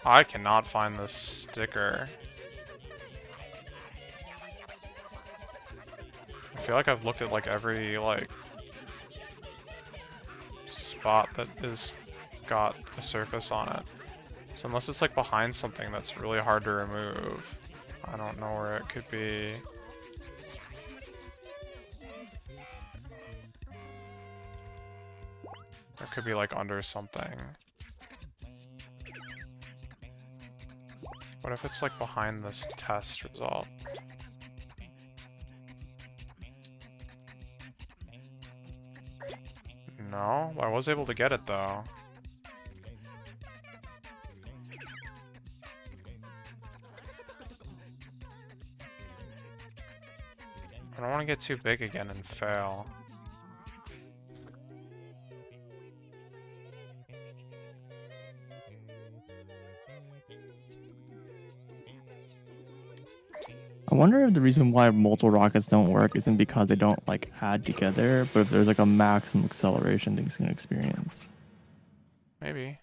Speaker 1: I cannot find this sticker. I feel like I've looked at, like, every, like, spot that is got a surface on it. So unless it's like behind something that's really hard to remove, I don't know where it could be. It could be like under something. What if it's like behind this test result? No, I was able to get it though. I don't want to get too big again and fail.
Speaker 2: I wonder if the reason why multiple rockets don't work isn't because they don't like add together, but if there's like a maximum acceleration things can experience.
Speaker 1: Maybe.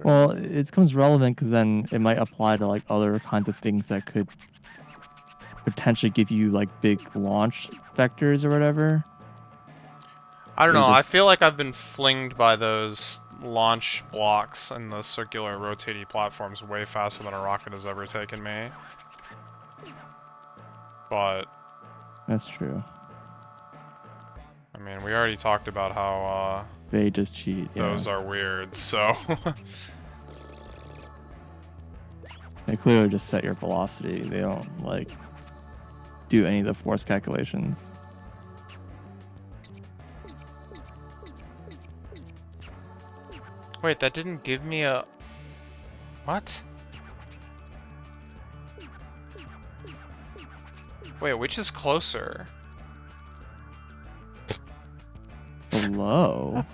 Speaker 2: Well, it becomes relevant because then it might apply to like other kinds of things that could potentially give you like big launch vectors or whatever.
Speaker 1: I don't
Speaker 2: They
Speaker 1: know, I
Speaker 2: just-
Speaker 1: feel like I've been flinged by those launch blocks and the circular rotating platforms way faster than a rocket has ever taken me. But
Speaker 2: That's true.
Speaker 1: I mean, we already talked about how
Speaker 2: They just cheat. Yeah.
Speaker 1: those are weird, so
Speaker 2: They clearly just set your velocity. They don't like do any of the force calculations.
Speaker 1: Wait, that didn't give me a... What? Wait, which is closer?
Speaker 2: Below.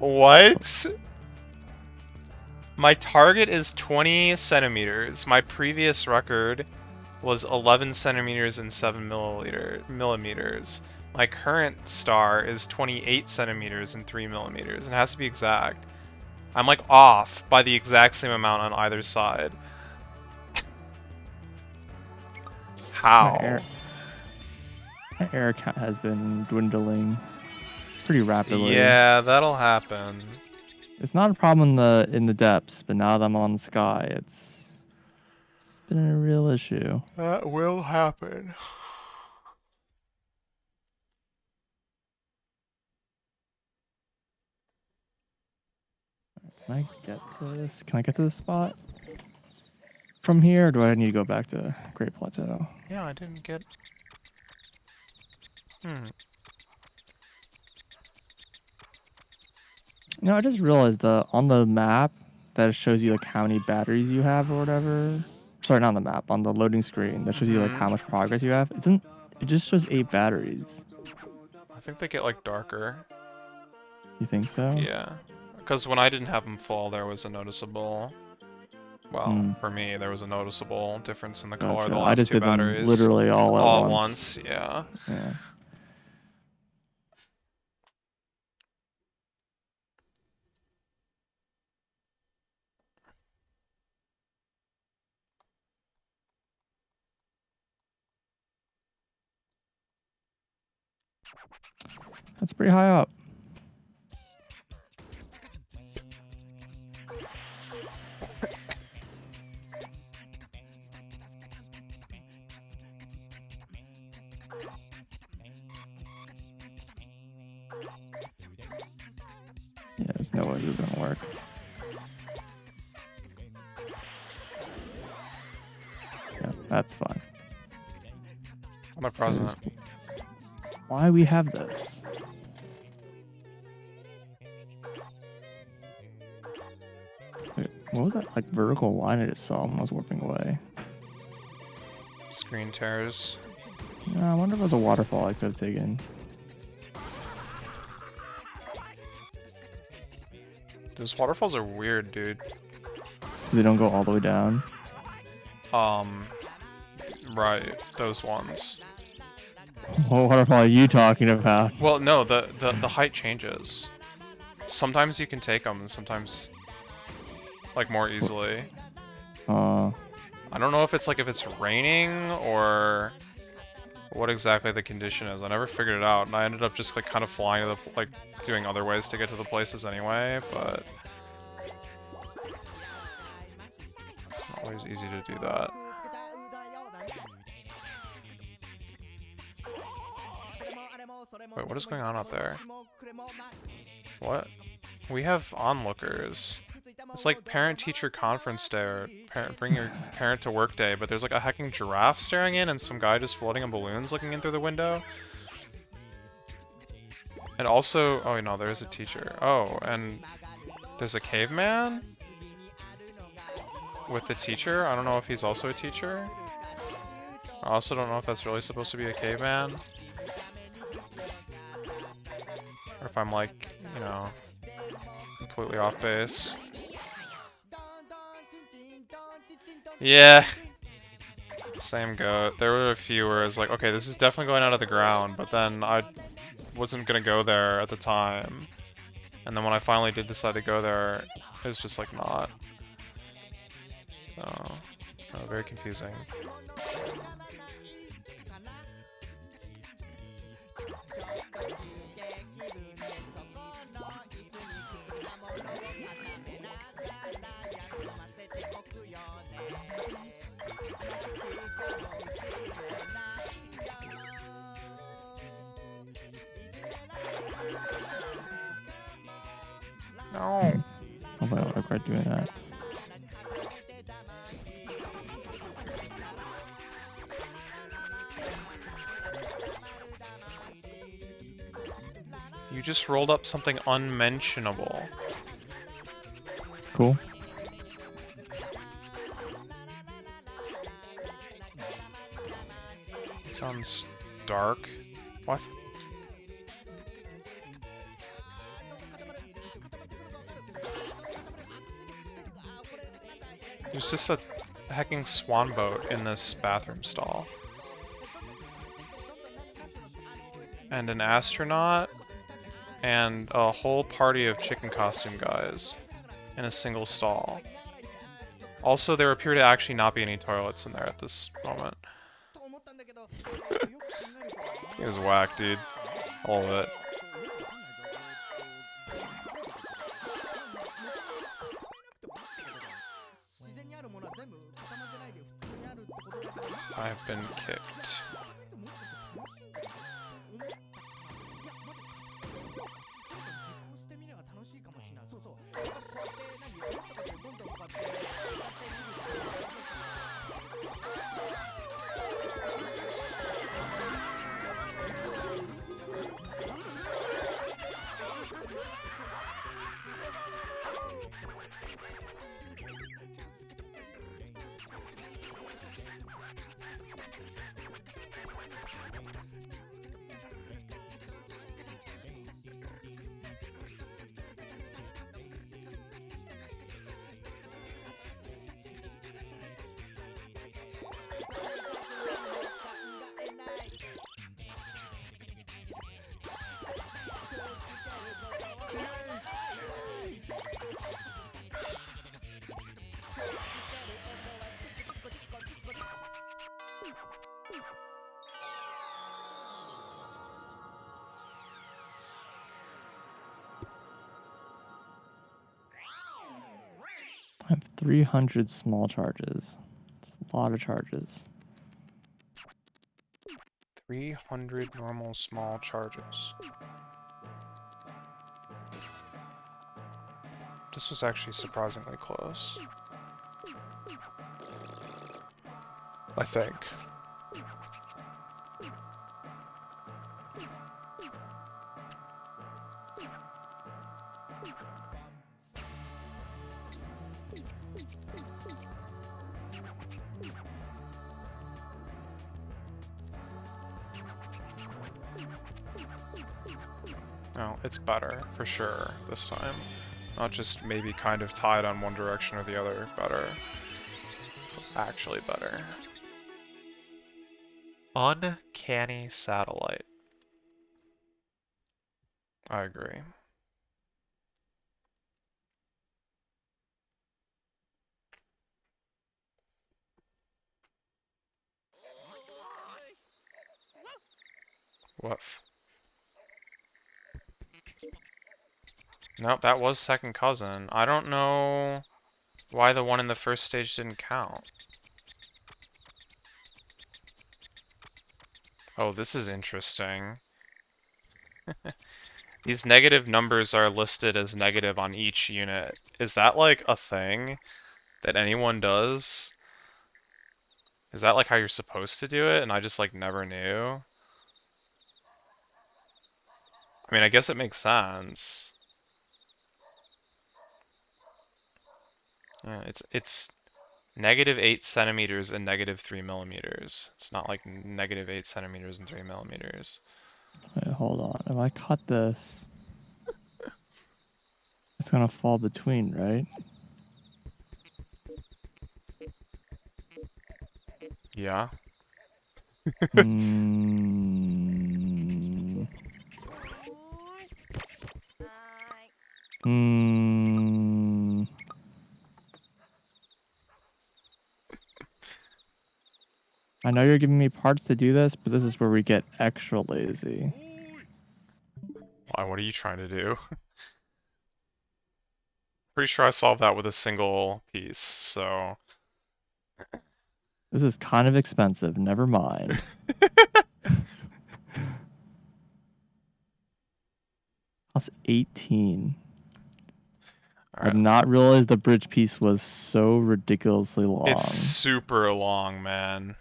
Speaker 1: What? My target is 20 centimeters. My previous record was 11 centimeters and 7 millimeters. My current star is 28 centimeters and 3 millimeters. It has to be exact. I'm like off by the exact same amount on either side. How?
Speaker 2: My air count has been dwindling pretty rapidly.
Speaker 1: Yeah, that'll happen.
Speaker 2: It's not a problem in the depths, but now that I'm on the sky, it's been a real issue.
Speaker 1: That will happen.
Speaker 2: Can I get to this? Can I get to this spot from here, or do I need to go back to Great Plateau?
Speaker 1: Yeah, I didn't get...
Speaker 2: You know, I just realized on the map that shows you like how many batteries you have or whatever. Sorry, not on the map, on the loading screen that shows you like how much progress you have. It just shows 8 batteries.
Speaker 1: I think they get like darker.
Speaker 2: You think so?
Speaker 1: Yeah. Because when I didn't have them full, there was a noticeable... Well, for me, there was a noticeable difference in the color of the
Speaker 2: I
Speaker 1: last
Speaker 2: just
Speaker 1: 2
Speaker 2: did them
Speaker 1: batteries.
Speaker 2: literally all at
Speaker 1: once. Yeah.
Speaker 2: Yeah. That's pretty high up. Yeah, there's no way this is gonna work. Yeah, that's fine.
Speaker 1: I'm a president.
Speaker 2: Why we have this? Wait, what was that like vertical line I just saw when I was warping away?
Speaker 1: Screen tears.
Speaker 2: I wonder if it was a waterfall I could have taken.
Speaker 1: Those waterfalls are weird, dude.
Speaker 2: So they don't go all the way down.
Speaker 1: Right, those ones.
Speaker 2: What waterfall are you talking about?
Speaker 1: Well, no, the height changes. Sometimes you can take them, and sometimes, like, more easily. I don't know if it's, like, if it's raining, or what exactly the condition is. I never figured it out, and I ended up just, like, kind of flying to the, like, doing other ways to get to the places anyway, but... Not always easy to do that. Wait, what is going on out there? What? We have onlookers. It's like parent-teacher conference day, or bring your parent to work day, but there's like a hecking giraffe staring in and some guy just floating in balloons looking in through the window. And also, oh no, there's a teacher. Oh, and there's a caveman with the teacher. I don't know if he's also a teacher. I also don't know if that's really supposed to be a caveman. Or if I'm like, you know, completely off base. Yeah. Same goat. There were a few where I was like, okay, this is definitely going out of the ground, but then I wasn't gonna go there at the time. And then when I finally did decide to go there, it was just like not. So, very confusing. No.
Speaker 2: Oh, I don't regret doing that.
Speaker 1: You just rolled up something unmentionable.
Speaker 2: Cool.
Speaker 1: Sounds dark. What? There's just a hecking swan boat in this bathroom stall. And an astronaut. And a whole party of chicken costume guys in a single stall. Also, there appear to actually not be any toilets in there at this moment. This game is whack, dude. All of it. I have been kicked.
Speaker 2: I have 300 small charges. It's a lot of charges.
Speaker 1: 300 normal small charges. This was actually surprisingly close. I think. No, it's better, for sure, this time. Not just maybe kind of tied on one direction or the other, better. Actually better. Uncanny satellite. I agree. Woof. Nope, that was second cousin. I don't know why the one in the first stage didn't count. Oh, this is interesting. These negative numbers are listed as negative on each unit. Is that like a thing that anyone does? Is that like how you're supposed to do it and I just like never knew? I mean, I guess it makes sense. Yeah, it's negative 8 centimeters and negative 3 millimeters. It's not like negative 8 centimeters and 3 millimeters.
Speaker 2: Wait, hold on. If I cut this, it's gonna fall between, right?
Speaker 1: Yeah.
Speaker 2: Hmm. Hmm. I know you're giving me parts to do this, but this is where we get extra lazy.
Speaker 1: Why, what are you trying to do? Pretty sure I solved that with a single piece, so...
Speaker 2: This is kind of expensive. Never mind. Plus 18. I did
Speaker 1: Alright.
Speaker 2: not realize the bridge piece was so ridiculously
Speaker 1: It's
Speaker 2: long.
Speaker 1: super long, man.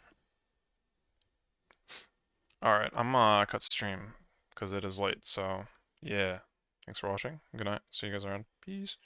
Speaker 1: Alright, I'm gonna cut stream, because it is late, so... Yeah. Thanks for watching. Good night. See you guys around. Peace.